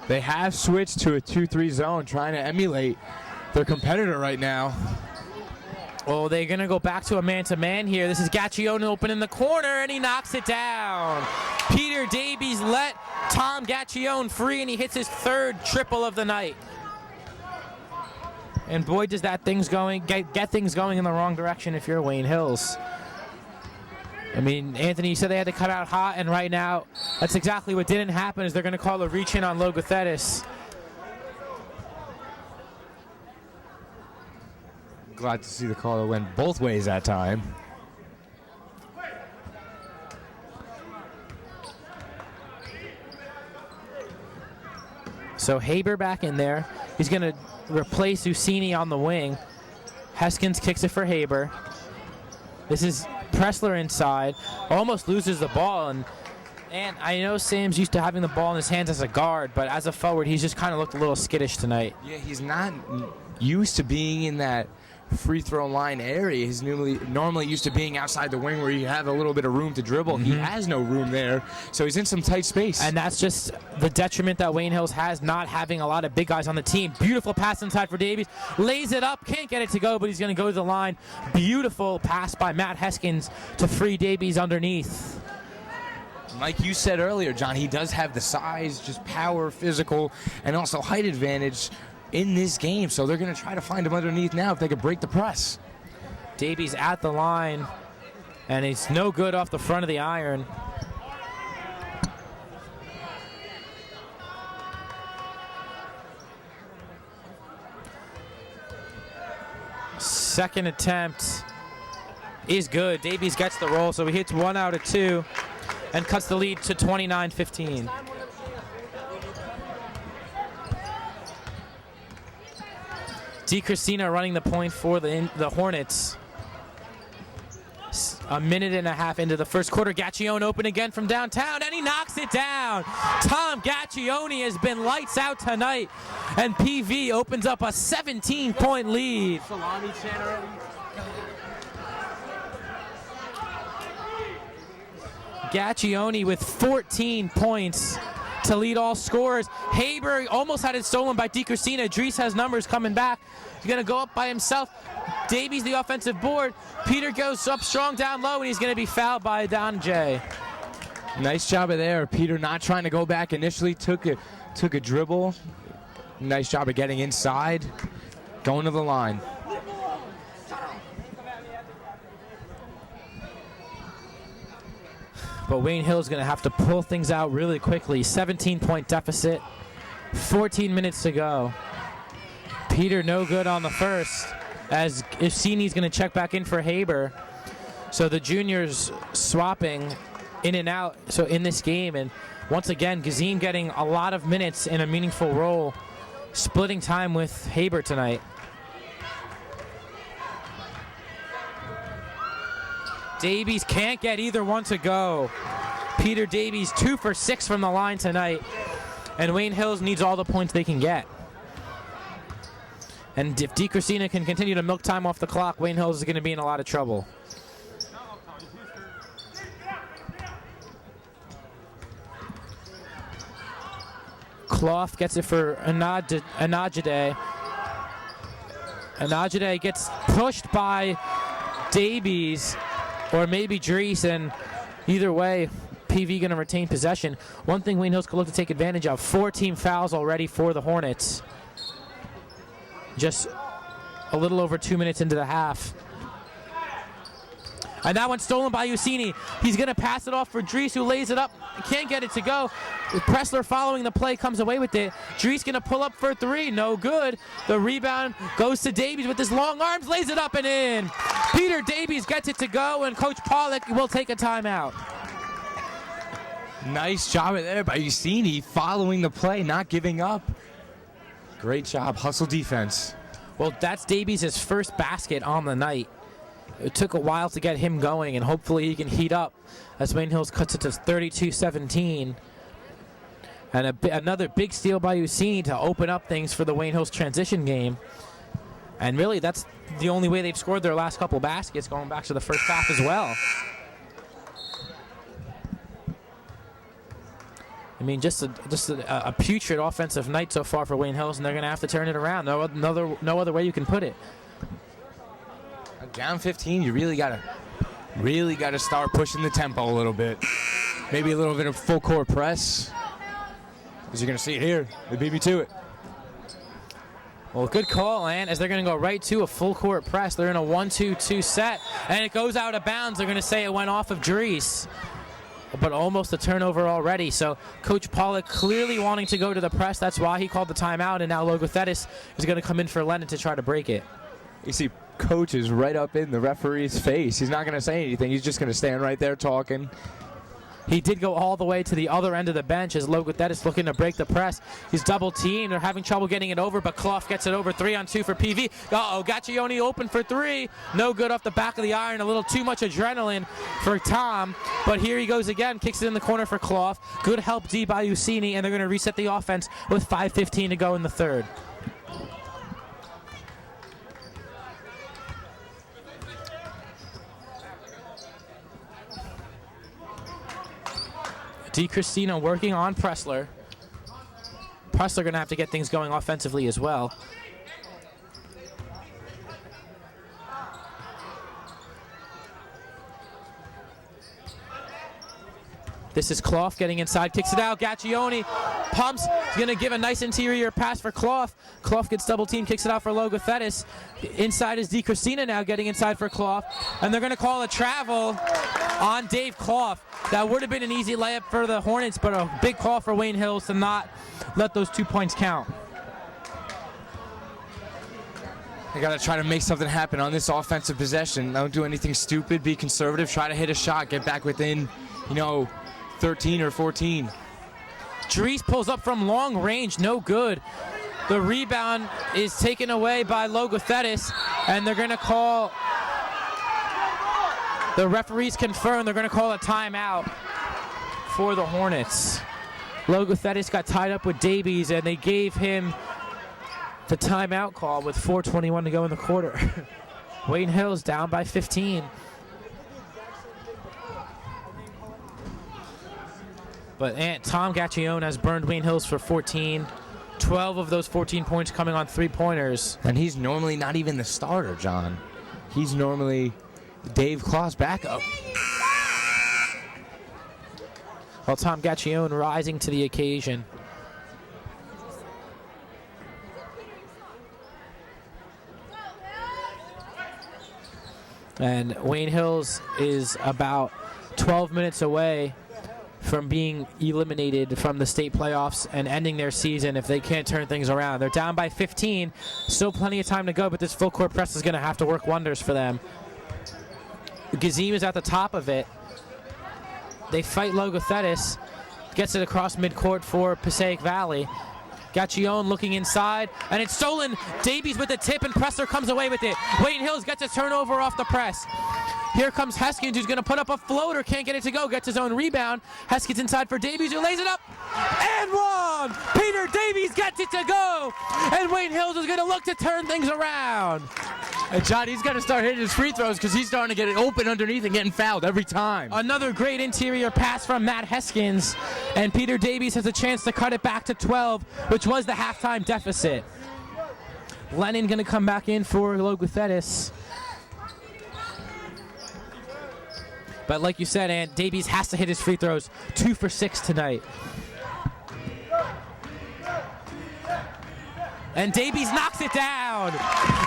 They have switched to a 2-3 zone, trying to emulate their competitor right now. Oh, they're going to go back to a man-to-man here. This is Gaccione open in the corner, and he knocks it down. Peter Davies let Tom Gaccione free, and he hits his 3rd triple of the night. And boy, does that get things going in the wrong direction if you're Wayne Hills. I mean, Anthony, you said they had to cut out hot, and right now, that's exactly what didn't happen, is they're going to call a reach-in on Logothetis. Glad to see the call that went both ways that time. So Haber back in there. He's going to replace Ucini on the wing. Heskins kicks it for Haber. This is Pressler inside. Almost loses the ball. And I know Sam's used to having the ball in his hands as a guard, but as a forward, he's just kind of looked a little skittish tonight. Yeah, he's not used to being in that free throw line area. He's normally used to being outside the wing where you have a little bit of room to dribble. He has no room there, so he's in some tight space. And that's just the detriment that Wayne Hills has, not having a lot of big guys on the team. Beautiful pass inside for Davies. Lays it up, can't get it to go, but he's going to go to the line. Beautiful pass by Matt Heskins to free Davies underneath. Like you said earlier, John, he does have the size, just power, physical, and also height advantage in this game, so they're going to try to find him underneath now if they could break the press. Davies at the line, and he's no good off the front of the iron. Second attempt is good. Davies gets the roll, so he hits 1 out of 2 and cuts the lead to 29-15. DeCristina running the point for the Hornets. A minute and a half into the first quarter. Gaccione open again from downtown, and he knocks it down. Tom Gaccione has been lights out tonight, and PV opens up a 17-point lead. Gaccione with 14 points to lead all scorers. Haber almost had it stolen by DeCristina. Dries has numbers coming back. He's going to go up by himself. Davies the offensive board. Peter goes up strong down low, and he's going to be fouled by Don J. Nice job of there. Peter not trying to go back initially. Took a dribble. Nice job of getting inside. Going to the line. But Wayne Hill's going to have to pull things out really quickly. 17-point deficit. 14 minutes to go. Peter no good on the first, as Ucini's going to check back in for Haber. So the juniors swapping in and out so in this game. And once again, Gazim getting a lot of minutes in a meaningful role, splitting time with Haber tonight. Davies can't get either one to go. Peter Davies 2 for 6 from the line tonight. And Wayne Hills needs all the points they can get. And if DeCristina can continue to milk time off the clock, Wayne Hills is going to be in a lot of trouble. Clough gets it for Anajide. Anajide gets pushed by Davies or maybe Drees, and either way, PV going to retain possession. One thing Wayne Hills could look to take advantage of, 4 team fouls already for the Hornets. Just a little over 2 minutes into the half. And that one's stolen by Ucini. He's going to pass it off for Drees, who lays it up. Can't get it to go. Pressler following the play comes away with it. Drees going to pull up for 3. No good. The rebound goes to Davies with his long arms. Lays it up and in. Peter Davies gets it to go, and Coach Pollock will take a timeout. Nice job there by Ucini, following the play, not giving up. Great job. Hustle defense. Well, that's Davies' first basket on the night. It took a while to get him going, and hopefully he can heat up as Wayne Hills cuts it to 32-17. And another big steal by Ucini to open up things for the Wayne Hills transition game. And really, that's the only way they've scored their last couple baskets, going back to the first half as well. I mean, just a putrid offensive night so far for Wayne Hills, and they're going to have to turn it around. No other way you can put it. Down 15, you really gotta start pushing the tempo a little bit. Maybe a little bit of full court press. As you're gonna see it here, they beat me to it. Well, good call, Ant, as they're gonna go right to a full court press. They're in a 1-2-2 set, and it goes out of bounds. They're gonna say it went off of Drees, but almost a turnover already. So Coach Pollock clearly wanting to go to the press. That's why he called the timeout, and now Logothetis is gonna come in for Lennon to try to break it. You see Coach is right up in the referee's face. He's not going to say anything. He's just going to stand right there talking. He did go all the way to the other end of the bench as Logothetis looking to break the press. He's double teamed. They're having trouble getting it over, but Clough gets it over. 3-on-2 for PV. Gaccioni open for 3. No good off the back of the iron. A little too much adrenaline for Tom. But here he goes again. Kicks it in the corner for Clough. Good help D by Ucini, and they're going to reset the offense with 5:15 to go in the third. DeCristina working on Pressler. Pressler going to have to get things going offensively as well. This is Clough getting inside, kicks it out. Gaccioni pumps. He's going to give a nice interior pass for Clough. Clough gets double team, kicks it out for Logothetis. Inside is DeCristina now getting inside for Clough. And they're going to call a travel on Dave Clough. That would have been an easy layup for the Hornets, but a big call for Wayne Hills to not let those 2 points count. They got to try to make something happen on this offensive possession. Don't do anything stupid. Be conservative. Try to hit a shot. Get back within, 13 or 14. Drees pulls up from long range. No good. The rebound is taken away by Logothetis, and they're going to call... The referees confirm they're going to call a timeout for the Hornets. Logothetis got tied up with Davies, and they gave him the timeout call with 4:21 to go in the quarter. Wayne Hills down by 15. But Tom Gaccione has burned Wayne Hills for 14. 12 of those 14 points coming on three-pointers. And he's normally not even the starter, John. He's normally Dave Clough's backup. Well, Tom Gaccione rising to the occasion. And Wayne Hills is about 12 minutes away from being eliminated from the state playoffs and ending their season if they can't turn things around. They're down by 15. Still plenty of time to go, but this full court press is going to have to work wonders for them. Gazim is at the top of it. They fight Logothetis. Gets it across midcourt for Passaic Valley. Gaccione looking inside, and it's stolen. Davies with the tip, and Pressler comes away with it. Wayne Hills gets a turnover off the press. Here comes Heskins, who's going to put up a floater. Can't get it to go. Gets his own rebound. Heskins inside for Davies, who lays it up. And one! Peter Davies gets it to go. And Wayne Hills is going to look to turn things around. And John, he's got to start hitting his free throws because he's starting to get it open underneath and getting fouled every time. Another great interior pass from Matt Heskins. And Peter Davies has a chance to cut it back to 12, which was the halftime deficit. Lennon going to come back in for Vittas. But like you said, Ant, Davies has to hit his free throws. 2 for 6 tonight. And Davies knocks it down.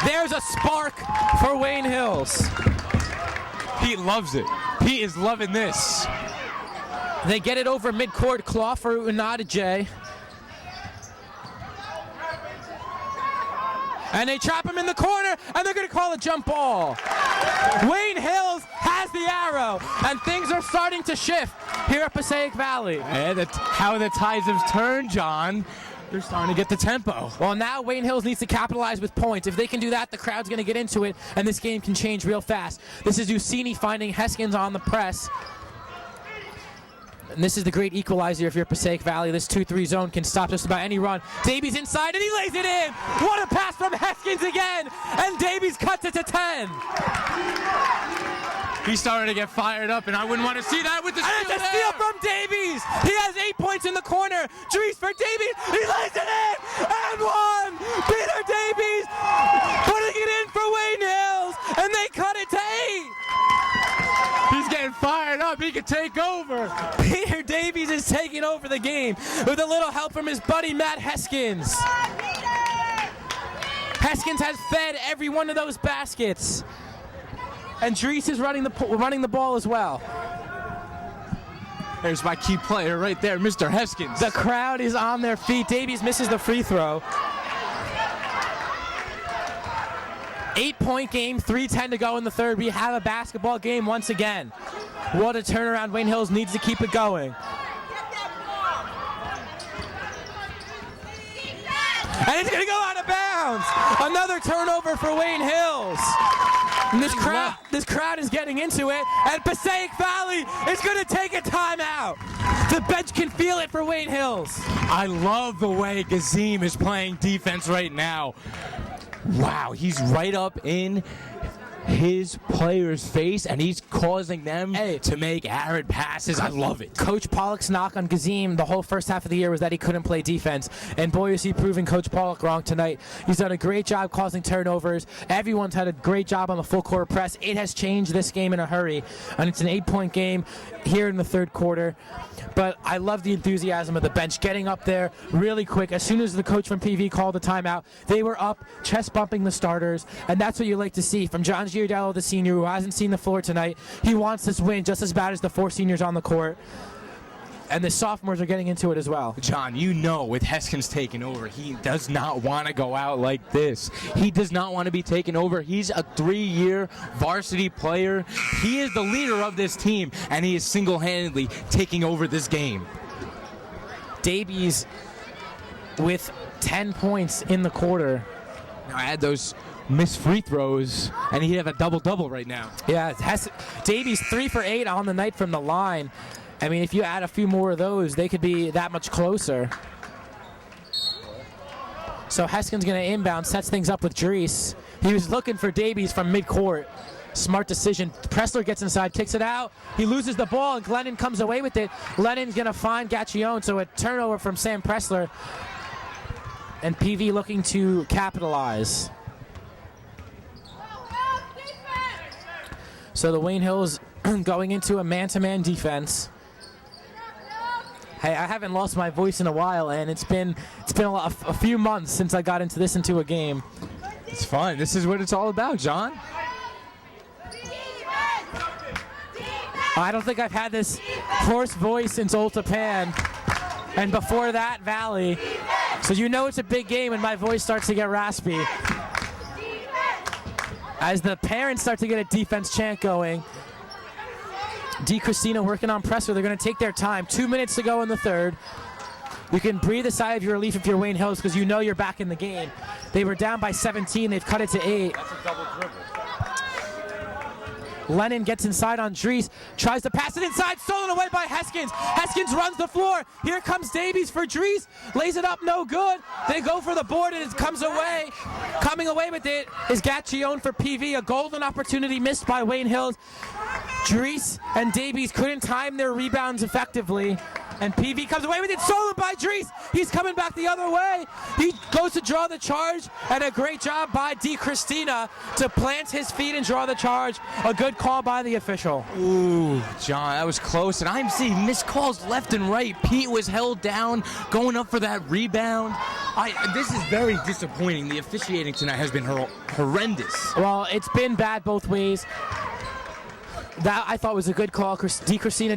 There's a spark for Wayne Hills. He loves it. He is loving this. They get it over midcourt. Claw for Unadije. And they trap him in the corner, and they're going to call a jump ball. Wayne Hills has the arrow, and things are starting to shift here at Passaic Valley. And how the tides have turned, John. They're starting to get the tempo. Well, now Wayne Hills needs to capitalize with points. If they can do that, the crowd's going to get into it, and this game can change real fast. This is Ucini finding Heskins on the press. And this is the great equalizer if you're Passaic Valley. This 2-3 zone can stop just about any run. Davies inside, and he lays it in. What a pass from Heskins again. And Davies cuts it to 10. He's starting to get fired up, and I wouldn't want to see that with the steal. And it's a steal from Davies. He has 8 points in the corner. Dries for Davies. He lays it in. And one. Peter Davies putting it in for Wayne Hills. And they cut it to 8. He's getting fired up. He can take over. Peter Davies is taking over the game with a little help from his buddy Matt Heskins. Heskins has fed every one of those baskets. And Dries is running the ball as well. There's my key player right there, Mr. Heskins. The crowd is on their feet. Davies misses the free throw. 8-point game, 3:10 to go in the third. We have a basketball game once again. What a turnaround. Wayne Hills needs to keep it going. And it's going to go out of bounds. Another turnover for Wayne Hills. And this crowd is getting into it. And Passaic Valley is going to take a timeout. The bench can feel it for Wayne Hills. I love the way Gazim is playing defense right now. Wow, he's right up in his player's face, and he's causing them to make arid passes. I love it. Coach Pollock's knock on Gazim the whole first half of the year was that he couldn't play defense. And boy, is he proving Coach Pollock wrong tonight. He's done a great job causing turnovers. Everyone's had a great job on the full court press. It has changed this game in a hurry. And it's an 8-point game here in the third quarter. But I love the enthusiasm of the bench getting up there really quick. As soon as the coach from PV called the timeout, they were up, chest bumping the starters. And that's what you like to see from John Giardello, the senior, who hasn't seen the floor tonight. He wants this win just as bad as the 4 seniors on the court. And the sophomores are getting into it as well. John, you know with Heskins taking over, he does not want to go out like this. He does not want to be taken over. He's a 3-year varsity player. He is the leader of this team, and he is single-handedly taking over this game. Davies with 10 points in the quarter. Now add those missed free throws, and he'd have a double-double right now. Yeah, Davies 3 for 8 on the night from the line. I mean, if you add a few more of those, they could be that much closer. So Heskins going to inbound, sets things up with Dries. He was looking for Davies from midcourt. Smart decision. Pressler gets inside, kicks it out. He loses the ball, and Glennon comes away with it. Lennon's going to find Gacchione, so a turnover from Sam Pressler. And PV looking to capitalize. So the Wayne Hills going into a man-to-man defense. Hey, I haven't lost my voice in a while, and it's been a few months since I got into a game. It's fun. This is what it's all about, John. I don't think I've had this hoarse voice since Old Japan, and before that, Valley. So you know it's a big game, and my voice starts to get raspy. As the parents start to get a defense chant going. D. Christina working on Pressler. They're going to take their time. 2 minutes to go in the third. You can breathe a sigh of relief if you're Wayne Hills because you know you're back in the game. They were down by 17. They've cut it to 8. That's a double dribble. Lennon gets inside on Dries, tries to pass it inside, stolen away by Heskins. Heskins runs the floor. Here comes Davies for Dries, lays it up, no good. They go for the board and it comes away. Coming away with it is Gaccione for PV, a golden opportunity missed by Wayne Hills. Dries and Davies couldn't time their rebounds effectively. And PV comes away with it, stolen by Dries. He's coming back the other way. He goes to draw the charge, and a great job by Di Cristina to plant his feet and draw the charge. A good call by the official. Ooh, John, that was close. And I'm seeing missed calls left and right. Pete was held down, going up for that rebound. This is very disappointing. The officiating tonight has been horrendous. Well, it's been bad both ways. That I thought was a good call. Di Cristina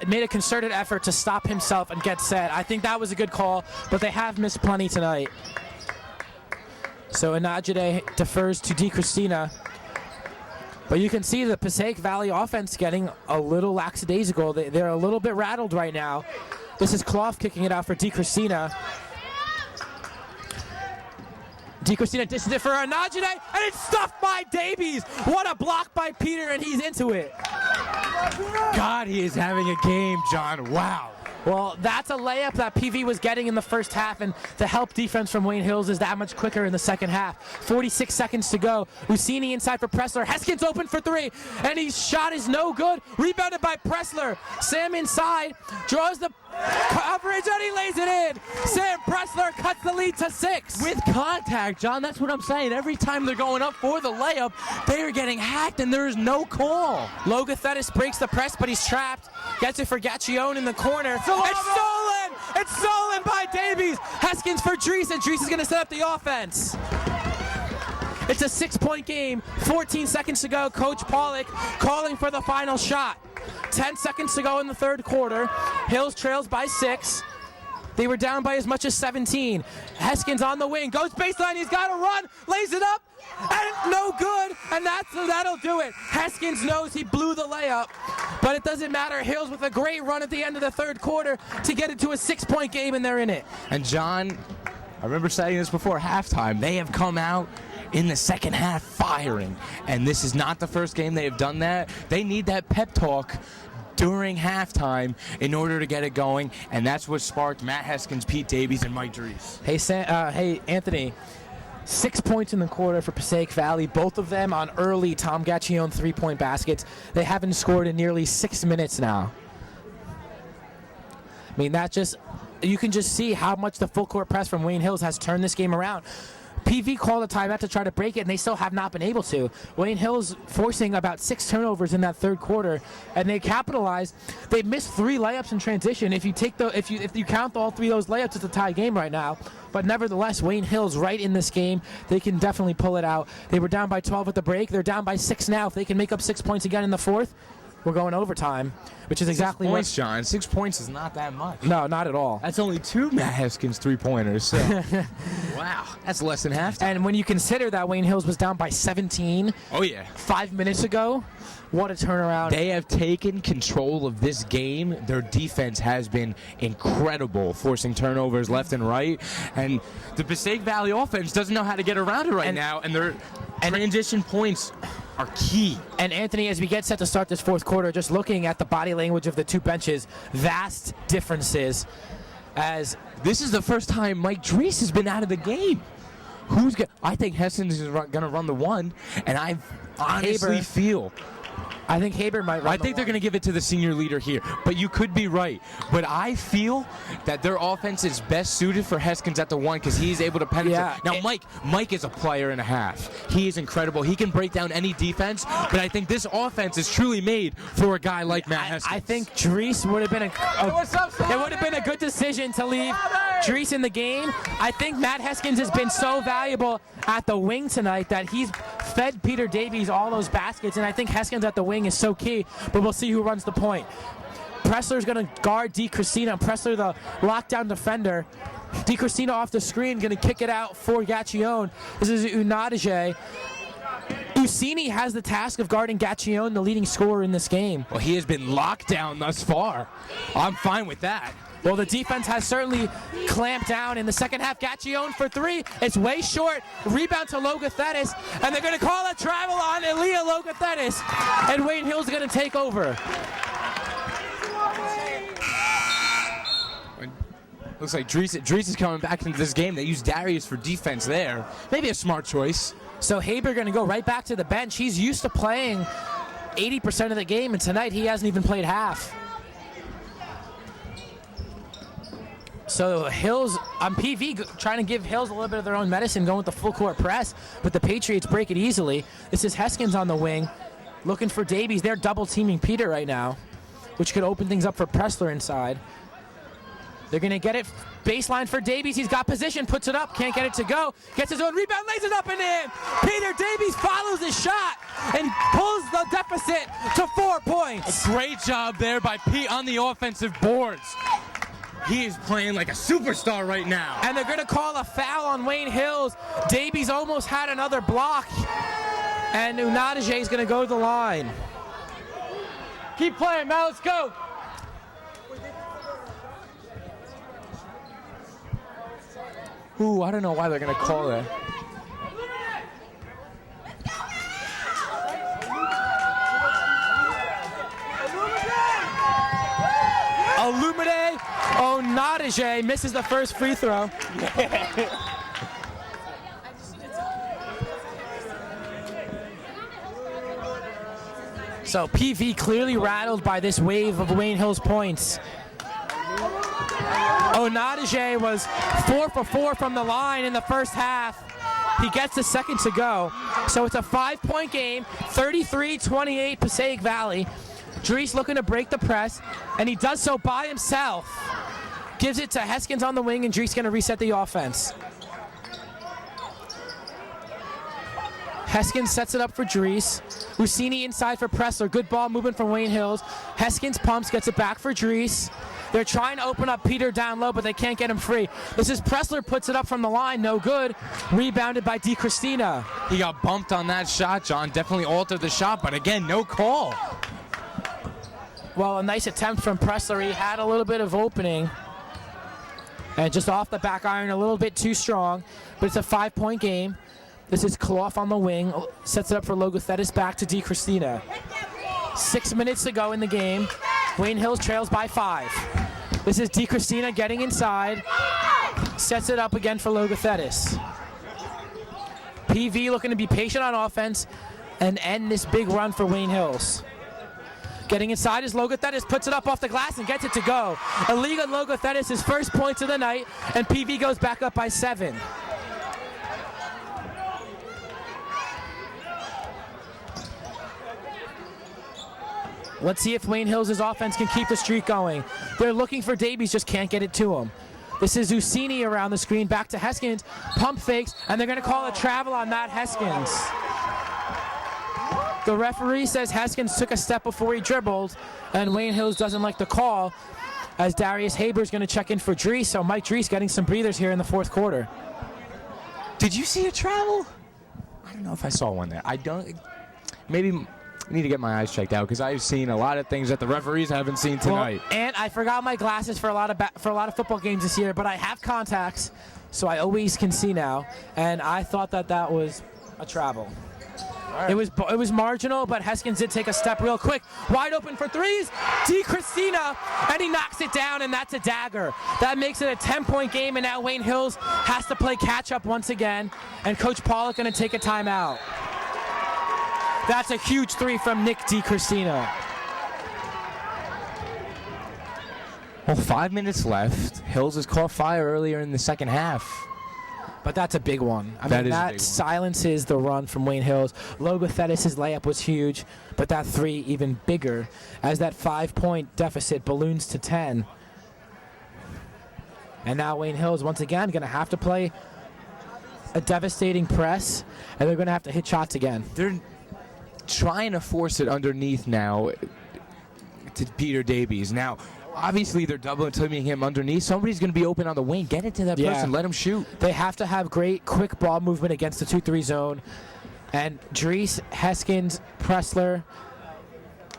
made a concerted effort to stop himself and get set. I think that was a good call, but they have missed plenty tonight. So Inajide defers to Di Cristina. But you can see the Passaic Valley offense getting a little lackadaisical. They're a little bit rattled right now. This is Clough kicking it out for Di Cristina. Di Cristina dishes it for Inajide, and it's stuffed by Davies. What a block by Peter, and he's into it. God, he is having a game, John. Wow. Well, that's a layup that PV was getting in the first half, and the help defense from Wayne Hills is that much quicker in the second half. 46 seconds to go. Ussini inside for Pressler. Heskins open for three, and his shot is no good. Rebounded by Pressler. Sam inside, draws the coverage, and he lays it in. Sam Pressler cuts the lead to 6. With contact, John, that's what I'm saying. Every time they're going up for the layup, they are getting hacked, and there is no call. Logathetis breaks the press, but he's trapped. Gets it for Gaccione in the corner. It's stolen! It's stolen by Davies. Heskins for Dries, and Dries is going to set up the offense. It's a 6-point game. 14 seconds to go. Coach Pollock calling for the final shot. 10 seconds to go in the third quarter. Hills trails by 6. They were down by as much as 17. Heskins on the wing, goes baseline, he's got to run, lays it up, and no good, and that'll do it. Heskins knows he blew the layup, but it doesn't matter. Hills with a great run at the end of the third quarter to get it to a 6-point game, and they're in it. And John, I remember saying this before halftime, they have come out in the second half firing, and this is not the first game they have done that. They need that pep talk during halftime in order to get it going, and that's what sparked Matt Heskins, Pete Davies, and Mike Dries. Hey, Anthony, 6 points in the quarter for Passaic Valley, both of them on early Tom Gaccione 3-point baskets. They haven't scored in nearly 6 minutes now. I mean, you can just see how much the full court press from Wayne Hills has turned this game around. PV called a timeout to try to break it, and they still have not been able to. Wayne Hills forcing about 6 turnovers in that third quarter, and they capitalized. They missed 3 layups in transition. If you count all 3 of those layups, it's a tie game right now. But nevertheless, Wayne Hills right in this game. They can definitely pull it out. They were down by 12 at the break. They're down by 6 now. If they can make up 6 points again in the fourth, we're going overtime, which is exactly 6 points, John. 6 points is not that much. No, not at all. That's only 2 Matt Heskins 3-pointers. So. Wow, that's less than half. And when you consider that Wayne Hills was down by 17 5 minutes ago, what a turnaround. They have taken control of this game. Their defense has been incredible, forcing turnovers left and right. And the Passaic Valley offense doesn't know how to get around it right now, and their transition points are key. And Anthony, as we get set to start this fourth quarter, just looking at the body language of the 2 benches, vast differences. As this is the first time Mike Dries has been out of the game. I think Heskins is going to run the 1, and I honestly feel. I think Haber might run I think they're going to give it to the senior leader here, but you could be right. But I feel that their offense is best suited for Heskins at the 1 because he's able to penetrate. Yeah, now, Mike is a player and a half. He is incredible. He can break down any defense, but I think this offense is truly made for a guy like Matt Heskins. I think Dries would have been a good decision to leave Dries in the game. I think Matt Heskins has been so valuable at the wing tonight that he's fed Peter Davies all those baskets, and I think Heskins at the wing is so key, but we'll see who runs the point. Pressler's going to guard Di Cristina. Pressler, the lockdown defender. Di Cristina off the screen, going to kick it out for Gaccione. This is Unadije. Ucini has the task of guarding Gacchione, the leading scorer in this game. Well, he has been locked down thus far. I'm fine with that. Well, the defense has certainly clamped down in the second half. Gacchione for three. It's way short. Rebound to Logothetis, and they're going to call a travel on Elia Logothetis, and Wayne Hill's going to take over. Looks like Dries is coming back into this game. They use Darius for defense there. Maybe a smart choice. So Haber going to go right back to the bench. He's used to playing 80% of the game, and tonight he hasn't even played half. So Hills, PV trying to give Hills a little bit of their own medicine, going with the full court press, but the Patriots break it easily. This is Heskins on the wing, looking for Davies. They're double teaming Peter right now, which could open things up for Pressler inside. They're going to get it baseline for Davies. He's got position, puts it up, can't get it to go. Gets his own rebound, lays it up and in. Peter Davies follows his shot and pulls the deficit to 4 points. A great job there by Pete on the offensive boards. He is playing like a superstar right now. And they're going to call a foul on Wayne Hills. Davies almost had another block. And Unadije is going to go to the line. Keep playing, Mal. Let's go. Ooh, I don't know why they're going to call that. Illumide Onadije misses the first free throw. So PV clearly rattled by this wave of Wayne Hill's points. Onadije was 4 for 4 from the line in the first half. He gets the second to go. So it's a 5-point game, 33-28 Passaic Valley. Dries looking to break the press, and he does so by himself. Gives it to Heskins on the wing, and Dries going to reset the offense. Heskins sets it up for Dries. Ucini inside for Pressler. Good ball movement from Wayne Hills. Heskins pumps, gets it back for Dries. They're trying to open up Peter down low, but they can't get him free. This is Pressler, puts it up from the line, no good. Rebounded by DiCristina. He got bumped on that shot, John. Definitely altered the shot, but again, no call. Well, a nice attempt from Pressler. He had a little bit of opening. And just off the back iron, a little bit too strong. But it's a 5-point game. This is Clough on the wing. Sets it up for Logothetis, back to DiCristina. 6 minutes to go in the game. Wayne Hills trails by 5. This is DiCristina getting inside. Sets it up again for Logothetis. PV looking to be patient on offense and end this big run for Wayne Hills. Getting inside is Logothetis, puts it up off the glass and gets it to go. Eliga Logothetis, his first points of the night, and PV goes back up by 7. Let's see if Wayne Hills' offense can keep the streak going. They're looking for Davies, just can't get it to him. This is Ucini around the screen, back to Heskins, pump fakes, and they're going to call a travel on Matt Heskins. The referee says Heskins took a step before he dribbled, and Wayne Hills doesn't like the call, as Darius Haber's going to check in for Dries, so Mike Dries getting some breathers here in the fourth quarter. Did you see a travel? I don't know if I saw one there. I don't. Maybe I need to get my eyes checked out because I've seen a lot of things that the referees haven't seen tonight. Well, and I forgot my glasses for a lot of football games this year, but I have contacts, so I always can see now. And I thought that was a travel. Right. It was marginal, but Heskins did take a step real quick. Wide open for threes. DiCristina, and he knocks it down, and that's a dagger. That makes it a 10-point game, and now Wayne Hills has to play catch-up once again, and Coach Pollock going to take a timeout. That's a huge three from Nick DiCristina. Well, 5 minutes left. Hills has caught fire earlier in the second half. But that's a big one. That silences the run from Wayne Hills. Logothetis' layup was huge, but that three even bigger as that 5-point deficit balloons to 10. And now Wayne Hills, once again, going to have to play a devastating press, and they're going to have to hit shots again. They're trying to force it underneath now to Peter Davies. Now, obviously, they're double teaming him underneath. Somebody's going to be open on the wing. Get it to that person. Let him shoot. They have to have great, quick ball movement against the 2-3 zone. And Dries, Heskins, Pressler,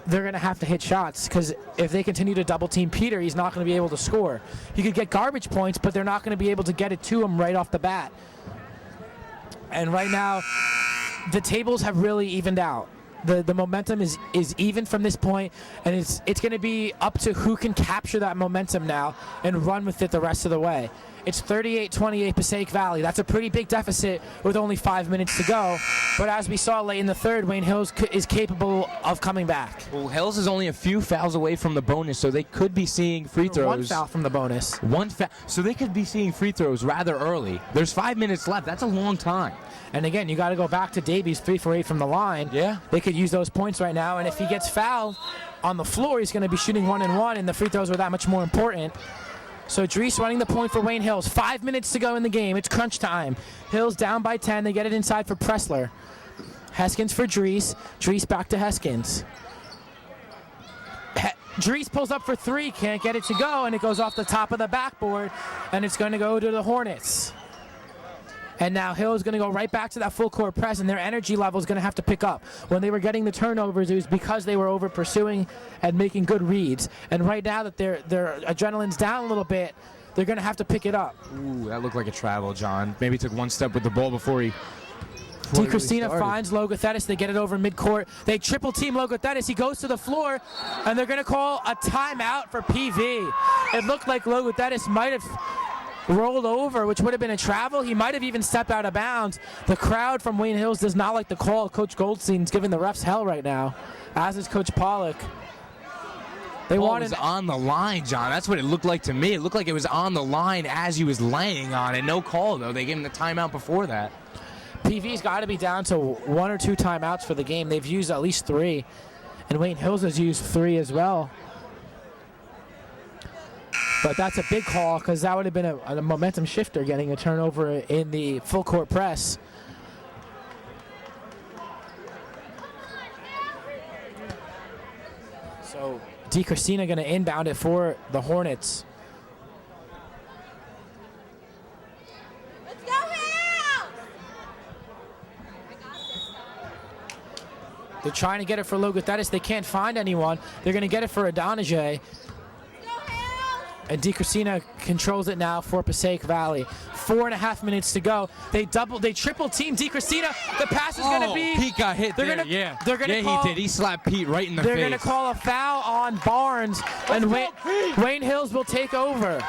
they're going to have to hit shots because if they continue to double team Peter, he's not going to be able to score. He could get garbage points, but they're not going to be able to get it to him right off the bat. And right now, the tables have really evened out. The momentum is even from this point, and it's going to be up to who can capture that momentum now and run with it the rest of the way. It's 38-28 Passaic Valley. That's a pretty big deficit with only 5 minutes to go. But as we saw late in the third, Wayne Hills is capable of coming back. Well, Hills is only a few fouls away from the bonus, so they could be seeing free throws. One foul from the bonus. One foul. So they could be seeing free throws rather early. There's 5 minutes left. That's a long time. And again, you got to go back to Davies, 3 for 8 from the line. Yeah. They could use those points right now. And if he gets fouled on the floor, he's going to be shooting 1 and 1, and the free throws are that much more important. So Dries running the point for Wayne Hills. 5 minutes to go in the game. It's crunch time. Hills down by 10. They get it inside for Pressler. Heskins for Dries. Dries back to Heskins. Dries pulls up for 3. Can't get it to go, and it goes off the top of the backboard, and it's going to go to the Hornets. And now Hill's going to go right back to that full court press, and their energy level is going to have to pick up. When they were getting the turnovers, it was because they were over pursuing and making good reads. And right now that their adrenaline's down a little bit, they're going to have to pick it up. Ooh, that looked like a travel, John. Maybe took one step with the ball before he. DeChristina finds Logothetis. They get it over midcourt. They triple team Logothetis. He goes to the floor, and they're going to call a timeout for PV. It looked like Logothetis might have rolled over, which would have been a travel. He might have even stepped out of bounds. The crowd from Wayne Hills does not like the call. Coach Goldstein's giving the refs hell right now, as is Coach Pollock. They wanted was on the line, John. That's what it looked like to me. It looked like it was on the line as he was laying on it. No call, though. They gave him the timeout before that. PV's got to be down to 1 or 2 timeouts for the game. They've used at least 3, and Wayne Hills has used 3 as well. But that's a big call because that would have been a momentum shifter, getting a turnover in the full court press. So DeChristina going to inbound it for the Hornets. Let's go, Hills! They're trying to get it for Logothetis. They can't find anyone. They're going to get it for Adonijay. And DeChristina controls it now for Passaic Valley. 4.5 minutes to go. They triple team DeChristina. The pass is going to be. Pete got hit there. They're gonna call, he did. He slapped Pete right in the face. They're going to call a foul on Barnes, and Wayne Hills will take over.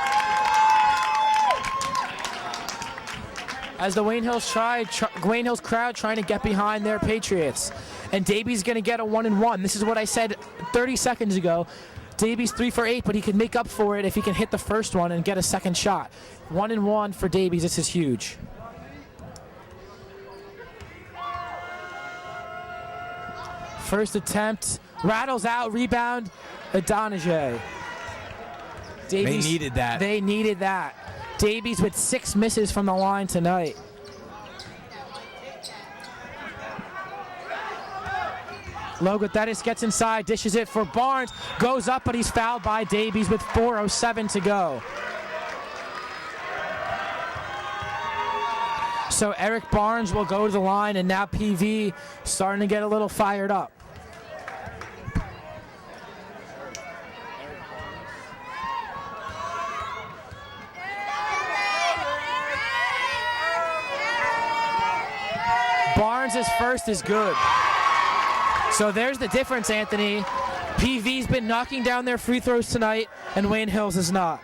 As the Wayne Hills crowd trying to get behind their Patriots, and Davies going to get a 1 and 1. This is what I said 30 seconds ago. Davies 3 for 8, but he can make up for it if he can hit the first one and get a second shot. 1 and 1 for Davies. This is huge. First attempt, rattles out, rebound, Adonijay. They needed that. They needed that. Davies with 6 misses from the line tonight. Logothetis gets inside, dishes it for Barnes, goes up, but he's fouled by Davies with 4:07 to go. So Eric Barnes will go to the line, and now PV starting to get a little fired up. Barnes' first is good. So there's the difference, Anthony. PV's been knocking down their free throws tonight, and Wayne Hills is not.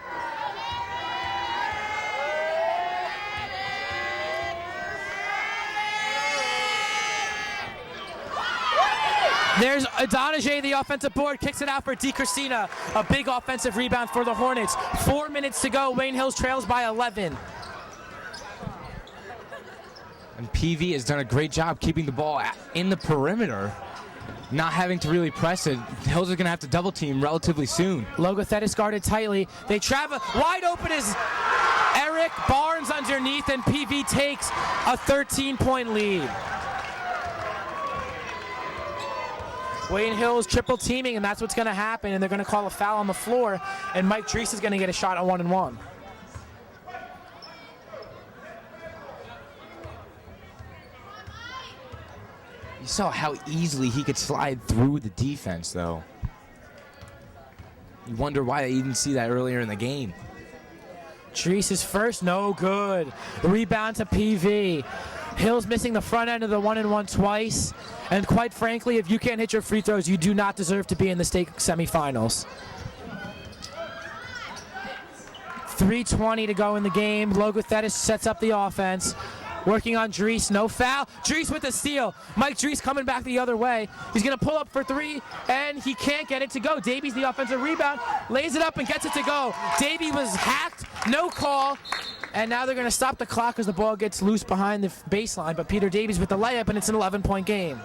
There's Adonijay, the offensive board, kicks it out for DeChristina. A big offensive rebound for the Hornets. 4 minutes to go. Wayne Hills trails by 11. And PV has done a great job keeping the ball in the perimeter, not having to really press it. Hills are going to have to double team relatively soon. Logothetis guarded tightly. They travel. Wide open is Eric Barnes underneath, and PV takes a 13-point lead. Wayne Hills triple teaming, and that's what's going to happen, and they're going to call a foul on the floor, and Mike Dries is going to get a shot at 1 and 1. You saw how easily he could slide through the defense, though. You wonder why they didn't see that earlier in the game. Dries is first, no good. Rebound to PV. Hill's missing the front end of the 1-and-1 twice. And quite frankly, if you can't hit your free throws, you do not deserve to be in the state semifinals. 3:20 to go in the game. Logothetis sets up the offense. Working on Dries, no foul. Dries with the steal. Mike Dries coming back the other way. He's going to pull up for three, and he can't get it to go. Davies, the offensive rebound, lays it up and gets it to go. Davie was hacked, no call, and now they're going to stop the clock as the ball gets loose behind the baseline. But Peter Davies with the layup, and it's an 11-point game.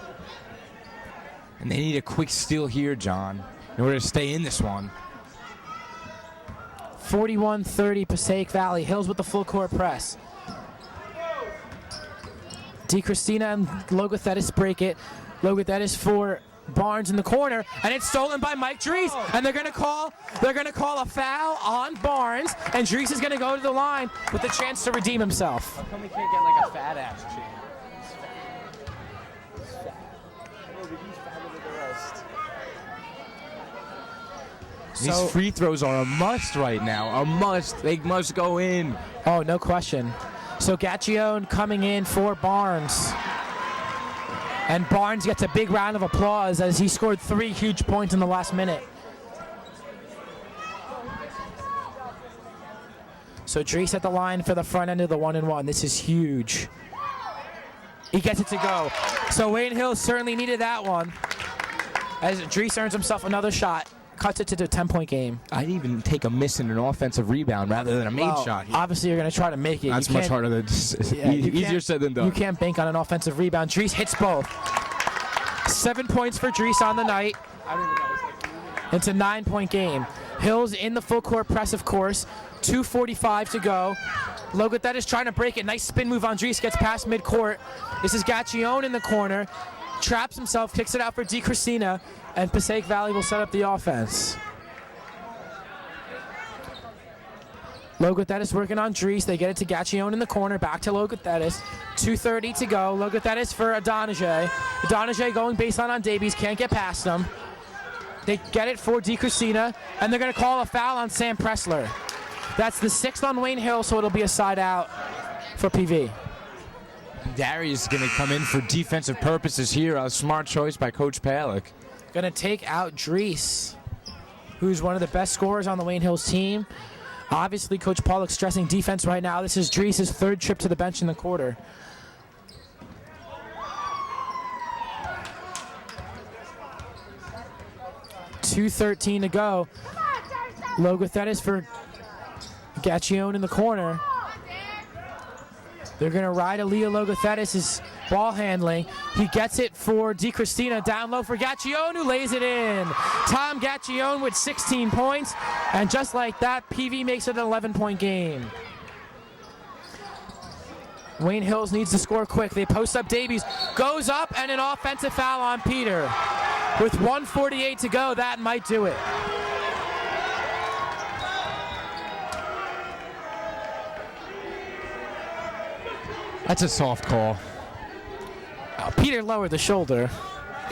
And they need a quick steal here, John, in order to stay in this one. 41-30 Passaic Valley. Hills with the full court press. DeChristina and Logothetis break it. Logothetis for Barnes in the corner, and it's stolen by Mike Dries. And they're gonna call a foul on Barnes, and Dries is gonna go to the line with a chance to redeem himself. How come we can't get like a fat ass chant? These free throws are a must right now. A must. They must go in. Oh, no question. So Gaccione coming in for Barnes. And Barnes gets a big round of applause as he scored 3 huge points in the last minute. So Dries at the line for the front end of the 1-and-1. This is huge. He gets it to go. So Wayne Hill certainly needed that one. As Dries earns himself another shot. Cuts it to the 10-point game. I'd even take a miss in an offensive rebound rather than a made shot. Obviously, you're going to try to make it. That's much harder than easier said than done. You can't bank on an offensive rebound. Dries hits both. 7 points for Dries on the night. It's a 9-point game. Hills in the full court press, of course. 2:45 to go. Logothetis trying to break it. Nice spin move on Dries. Gets past midcourt. This is Gaccione in the corner. Traps himself, kicks it out for DeChristina, and Passaic Valley will set up the offense. Logothetis working on Dries. They get it to Gaccione in the corner. Back to Logothetis. 2:30 to go. Logothetis for Adonijay. Adonijay going baseline on Davies. Can't get past him. They get it for DeChristina, and they're going to call a foul on Sam Pressler. That's the 6th on Wayne Hill, so it'll be a side out for PV. Darius is going to come in for defensive purposes here. A smart choice by Coach Palick. Going to take out Dries, who's one of the best scorers on the Wayne Hills team. Obviously, Coach Palick stressing defense right now. This is Dries' 3rd trip to the bench in the quarter. $2:13 to go. Logothetis for Gaccione in the corner. They're going to ride Aaliyah Logothetis' ball handling. He gets it for DeChristina. Down low for Gaccione, who lays it in. Tom Gaccione with 16 points. And just like that, PV makes it an 11-point game. Wayne Hills needs to score quick. They post up Davies. Goes up, and an offensive foul on Peter. With 1:48 to go, that might do it. That's a soft call. Peter lowered the shoulder.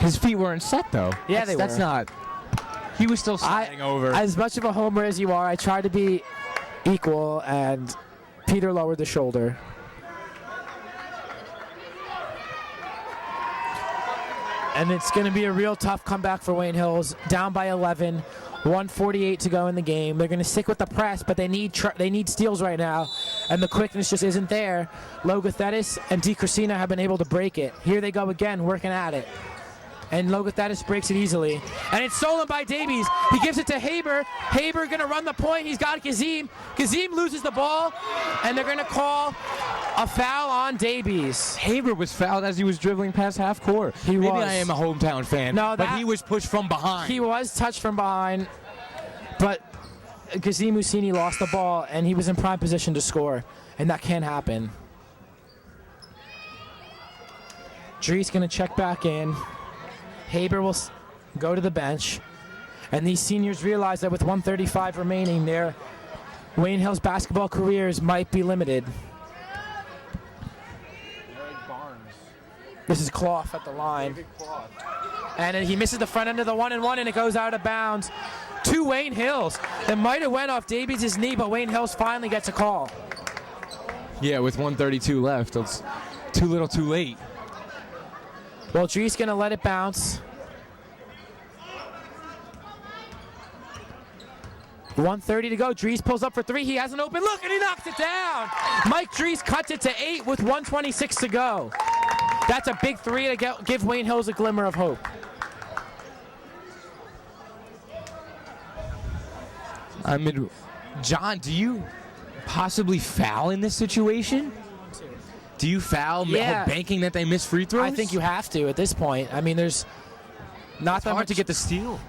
His feet weren't set, though. Yeah, they were. That's not. He was still sliding over. As much of a homer as you are, I tried to be equal, and Peter lowered the shoulder. And it's going to be a real tough comeback for Wayne Hills. Down by 11, 1:48 to go in the game. They're going to stick with the press, but they need steals right now, and the quickness just isn't there. Logothetis and DeChristina have been able to break it. Here they go again, working at it. And Logothetis breaks it easily. And it's stolen by Davies. He gives it to Haber. Haber going to run the point. He's got Kazim. Kazim loses the ball, and they're going to call a foul on Davies. Haber was fouled as he was dribbling past half court. Maybe I am a hometown fan, but he was pushed from behind. He was touched from behind, but Kazim Husseini lost the ball, and he was in prime position to score, and that can't happen. Dries going to check back in. Haber will go to the bench, and these seniors realize that with 1:35 remaining, their Wayne Hills basketball careers might be limited. This is Clough at the line. And then he misses the front end of the 1-and-1, and it goes out of bounds to Wayne Hills. It might have went off Davies' knee, but Wayne Hills finally gets a call. Yeah, with 1:32 left. It's too little too late. Well, Drees going to let it bounce. 1:30 to go. Drees pulls up for three. He has an open look, and he knocks it down. Mike Drees cuts it to 8 with 1:26 to go. That's a big three to give Wayne Hills a glimmer of hope. I mean, John, do you possibly foul in this situation? Do you foul banking that they miss free throws? I think you have to at this point. I mean, there's not that hard much to get the steal.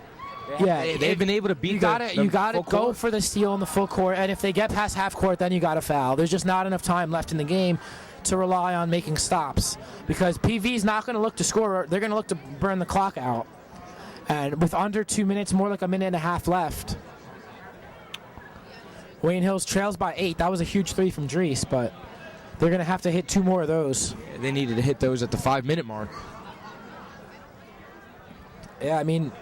Yeah, they've been able to beat you gotta go for the steal in the full court, and if they get past half court, then you gotta foul. There's just not enough time left in the game to rely on making stops, because PV's not going to look to score. They're going to look to burn the clock out, and with under 2 minutes, more like a minute and a half left, Wayne Hills trails by 8. That was a huge three from Drees, but they're going to have to hit 2 more of those. They needed to hit those at the 5-minute mark. Yeah, I mean,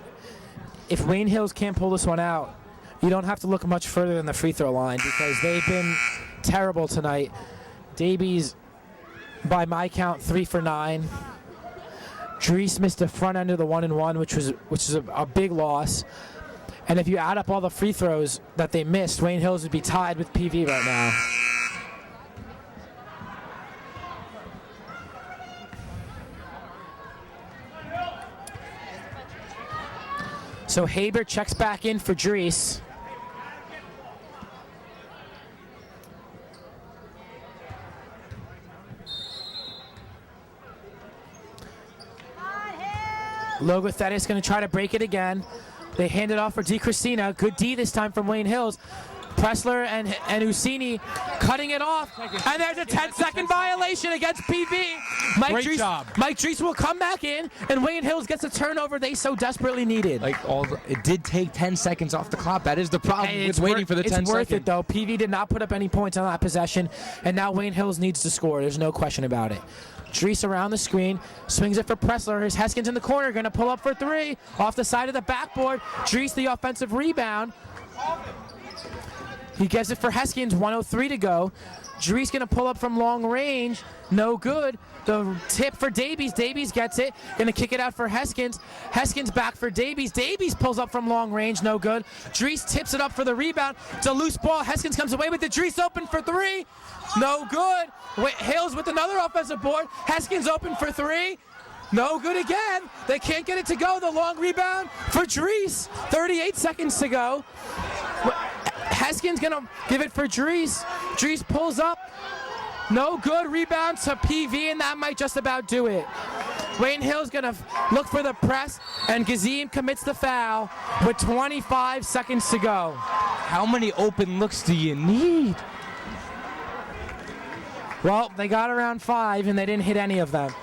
if Wayne Hills can't pull this one out, you don't have to look much further than the free throw line, because they've been terrible tonight. Davies, by my count, 3 for 9. Drees missed the front end of the 1-and-1, which is a big loss. And if you add up all the free throws that they missed, Wayne Hills would be tied with PV right now. So Haber checks back in for Drees. Logothetis is going to try to break it again. They hand it off for DiChristina. Good D this time from Wayne Hills. Pressler and Usini cutting it off. And there's a 10-second violation against PV. Great job. Mike Drees will come back in, and Wayne Hills gets a turnover they so desperately needed. It did take 10 seconds off the clock. That is the problem with waiting for the 10 seconds. It's worth it, though. PV did not put up any points on that possession, and now Wayne Hills needs to score. There's no question about it. Drees around the screen, swings it for Pressler. Here's Heskins in the corner, going to pull up for 3. Off the side of the backboard, Drees the offensive rebound. He gets it for Heskins, 1:03 to go. Drees going to pull up from long range, no good. The tip for Davies. Davies gets it, going to kick it out for Heskins. Heskins back for Davies. Davies pulls up from long range, no good. Drees tips it up for the rebound. It's a loose ball. Heskins comes away with it. Drees open for 3, no good. Hills with another offensive board. Heskins open for 3. No good again. They can't get it to go. The long rebound for Drees. 38 seconds to go. Heskins going to give it for Drees. Drees pulls up. No good. Rebound to PV, and that might just about do it. Wayne Hill's going to look for the press, and Gazim commits the foul with 25 seconds to go. How many open looks do you need? Well, they got around 5, and they didn't hit any of them.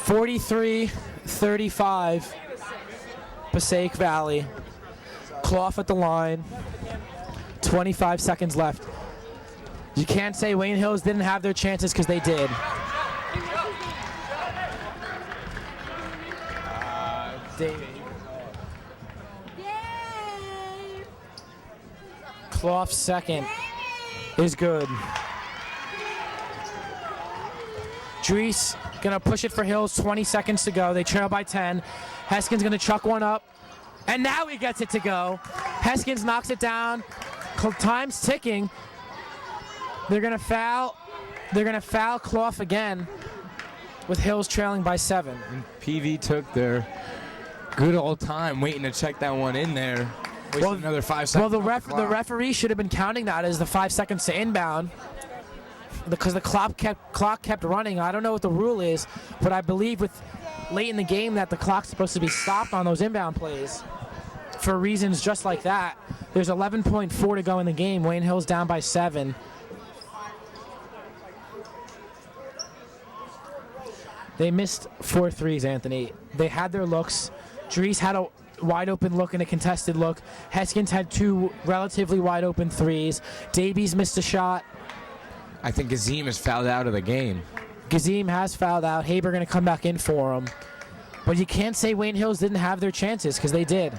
(43-35) Passaic Valley. Clough at the line. 25 seconds left. You can't say Wayne Hills didn't have their chances, because they did. David. Clough's second is good. Drees gonna push it for Hills, 20 seconds to go. They trail by 10. Heskins gonna chuck one up, and now he gets it to go. Heskins knocks it down. Time's ticking. They're gonna foul Clough again, with Hills trailing by 7. And PV took their good old time waiting to check that one in there. Wasted another 5 seconds. Well, the referee should have been counting that as the 5 seconds to inbound, because the clock kept running. I don't know what the rule is, but I believe with late in the game that the clock's supposed to be stopped on those inbound plays for reasons just like that. There's 11.4 to go in the game. Wayne Hill's down by 7. They missed 4 threes, Anthony. They had their looks. Drees had wide open look and a contested look. Haskins had 2 relatively wide open threes. Davies missed a shot. I think Gazim is fouled out of the game. Gazim has fouled out. Haber going to come back in for him. But you can't say Wayne Hills didn't have their chances, because they did.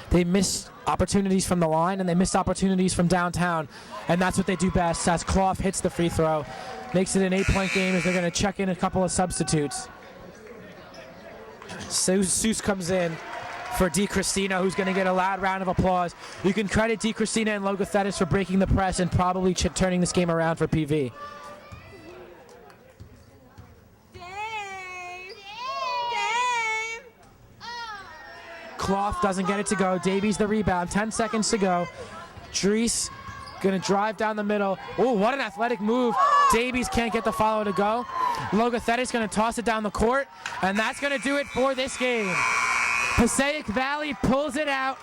They missed opportunities from the line, and they missed opportunities from downtown, and that's what they do best. As Clough hits the free throw, makes it an 8-point game as they're going to check in a couple of substitutes. Seuss comes in for DiCristina, who's going to get a loud round of applause. You can credit DiCristina and Logothetis for breaking the press and probably turning this game around for PV. Clough doesn't get it to go. Davies the rebound. 10 seconds to go. Drees going to drive down the middle. Oh, what an athletic move. Davies can't get the follow to go. Logothetis going to toss it down the court, and that's going to do it for this game. Passaic Valley pulls it out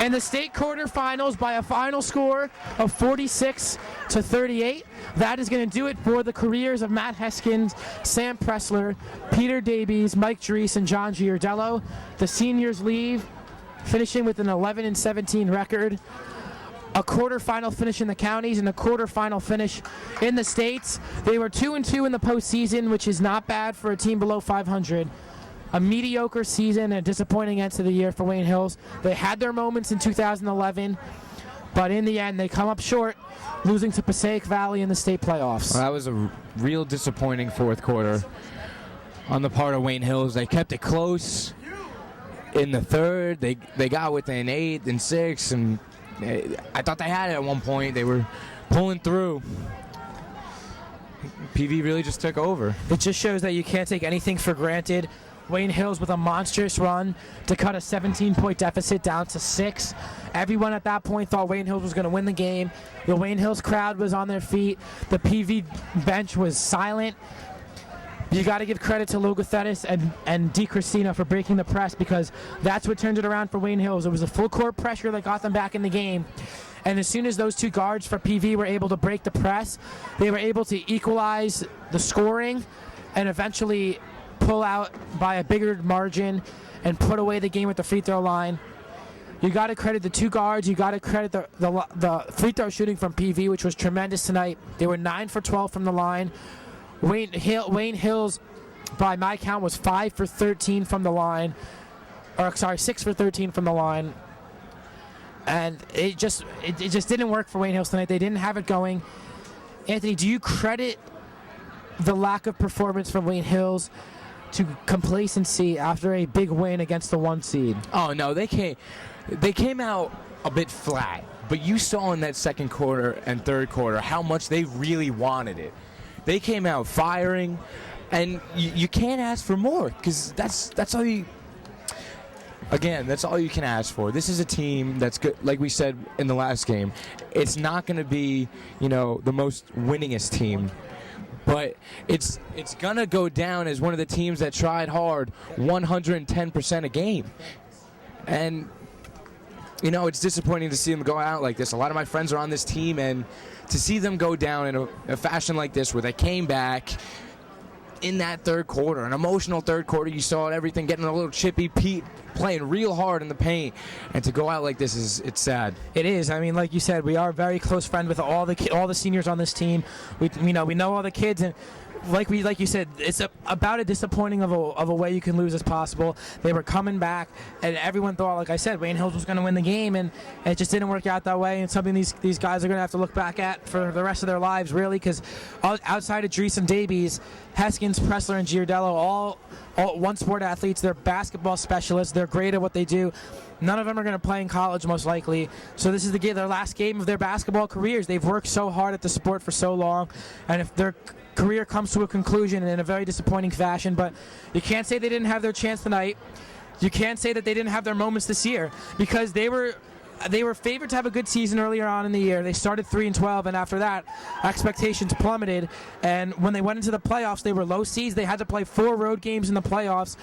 in the state quarterfinals by a final score of 46-38. That is going to do it for the careers of Matt Heskins, Sam Pressler, Peter Davies, Mike Drees, and John Giardello. The seniors leave, finishing with an 11-17 record, a quarterfinal finish in the counties, and a quarterfinal finish in the states. They were 2-2 in the postseason, which is not bad for a team below 500. A mediocre season and a disappointing end to the year for Wayne Hills. They had their moments in 2011, but in the end, they come up short, losing to Passaic Valley in the state playoffs. Well, that was a real disappointing fourth quarter on the part of Wayne Hills. They kept it close in the third. They got within 8 and 6, and I thought they had it at one point. They were pulling through. PV really just took over. It just shows that you can't take anything for granted. Wayne Hills with a monstrous run to cut a 17-point deficit down to 6. Everyone at that point thought Wayne Hills was going to win the game. The Wayne Hills crowd was on their feet. The PV bench was silent. You got to give credit to Logothetis and DiCristina for breaking the press, because that's what turned it around for Wayne Hills. It was a full court pressure that got them back in the game. And as soon as those 2 guards for PV were able to break the press, they were able to equalize the scoring and eventually pull out by a bigger margin and put away the game at the free throw line. You got to credit the 2 guards. You got to credit the free throw shooting from PV, which was tremendous tonight. They were 9 for 12 from the line. Wayne Hills, by my count, was 5 for 13 from the line. Or sorry, 6 for 13 from the line. And it just didn't work for Wayne Hills tonight. They didn't have it going. Anthony, do you credit the lack of performance from Wayne Hills to complacency after a big win against the 1 seed? Oh no, they came out a bit flat, but you saw in that second quarter and third quarter how much they really wanted it. They came out firing, and you can't ask for more, because that's all you. Again, that's all you can ask for. This is a team that's good, like we said in the last game. It's not going to be, the most winningest team, but it's going to go down as one of the teams that tried hard 110% a game. And, it's disappointing to see them go out like this. A lot of my friends are on this team, and to see them go down in a fashion like this, where they came back in that third quarter, an emotional third quarter, you saw everything getting a little chippy, Pete playing real hard in the paint, and to go out like this it's sad. It is. I mean, like you said, we are a very close friend with all the seniors on this team. We know all the kids, and like you said, it's about as disappointing of a way you can lose as possible. They were coming back, and everyone thought, like I said, Wayne Hills was going to win the game, and it just didn't work out that way. And something these guys are going to have to look back at for the rest of their lives, really, because outside of Drees and Davies, Heskins, Pressler, and Giardello, all one-sport athletes. They're basketball specialists. They're great at what they do. None of them are going to play in college, most likely. So this is their last game of their basketball careers. They've worked so hard at the sport for so long, and if their career comes to a conclusion in a very disappointing fashion, but you can't say they didn't have their chance tonight. You can't say that they didn't have their moments this year, because they were favored to have a good season earlier on in the year. They started 3-12, and after that, expectations plummeted. And when they went into the playoffs, they were low seeds. They had to play 4 road games in the playoffs,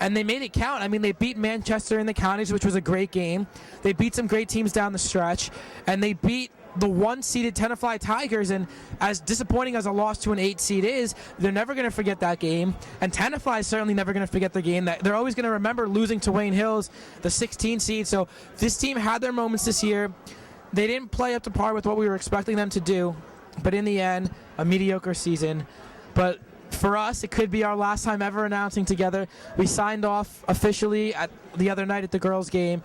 and they made it count. I mean, they beat Manchester in the counties, which was a great game. They beat some great teams down the stretch, and they beat the 1-seeded Tenafly Tigers, and as disappointing as a loss to an 8 seed is, they're never going to forget that game, and Tenafly is certainly never going to forget the game. They're always going to remember losing to Wayne Hills, the 16 seed. So this team had their moments this year. They didn't play up to par with what we were expecting them to do, but in the end, a mediocre season. But for us, it could be our last time ever announcing together. We signed off officially at the other night at the girls' game.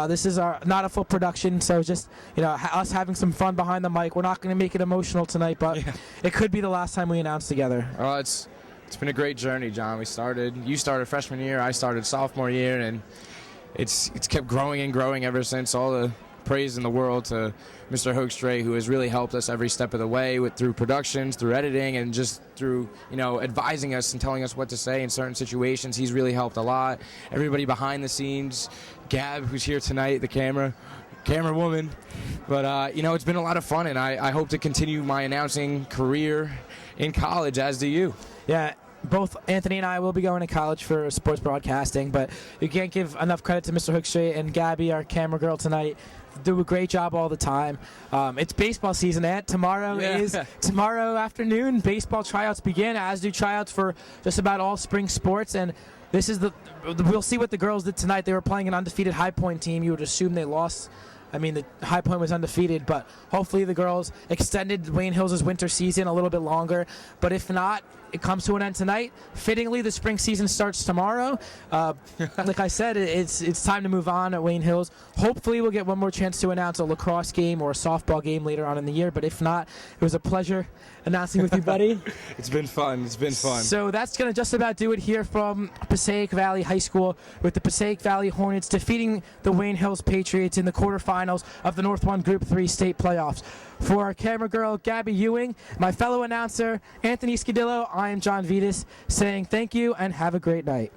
This is not a full production, so just us having some fun behind the mic. We're not going to make it emotional tonight, but it could be the last time we announce together. It's been a great journey, John. You started freshman year, I started sophomore year, and it's kept growing and growing ever since. All the praise in the world to Mr. Hoekstra, who has really helped us every step of the way through productions, through editing, and just through advising us and telling us what to say in certain situations. He's really helped a lot. Everybody behind the scenes, Gab, who's here tonight, the camera woman. But it's been a lot of fun, and I hope to continue my announcing career in college, as do you. Yeah. Both Anthony and I will be going to college for sports broadcasting, but you can't give enough credit to Mr. Hoekstra and Gabby, our camera girl tonight. Do a great job all the time. It's baseball season, Ant. Tomorrow afternoon. Baseball tryouts begin, as do tryouts for just about all spring sports. And this is we'll see what the girls did tonight. They were playing an undefeated High Point team. You would assume they lost. I mean, the High Point was undefeated, but hopefully the girls extended Wayne Hills' winter season a little bit longer. But if not, it comes to an end tonight. Fittingly, the spring season starts tomorrow. Like I said, it's time to move on at Wayne Hills. Hopefully we'll get one more chance to announce a lacrosse game or a softball game later on in the year. But if not, it was a pleasure announcing with you, buddy. It's been fun. So that's going to just about do it here from Passaic Valley High School, with the Passaic Valley Hornets defeating the Wayne Hills Patriots in the quarterfinals of the North 1 Group 3 state playoffs. For our camera girl, Gabby Ewing, my fellow announcer, Anthony Scudillo, I am John Vittas, saying thank you and have a great night.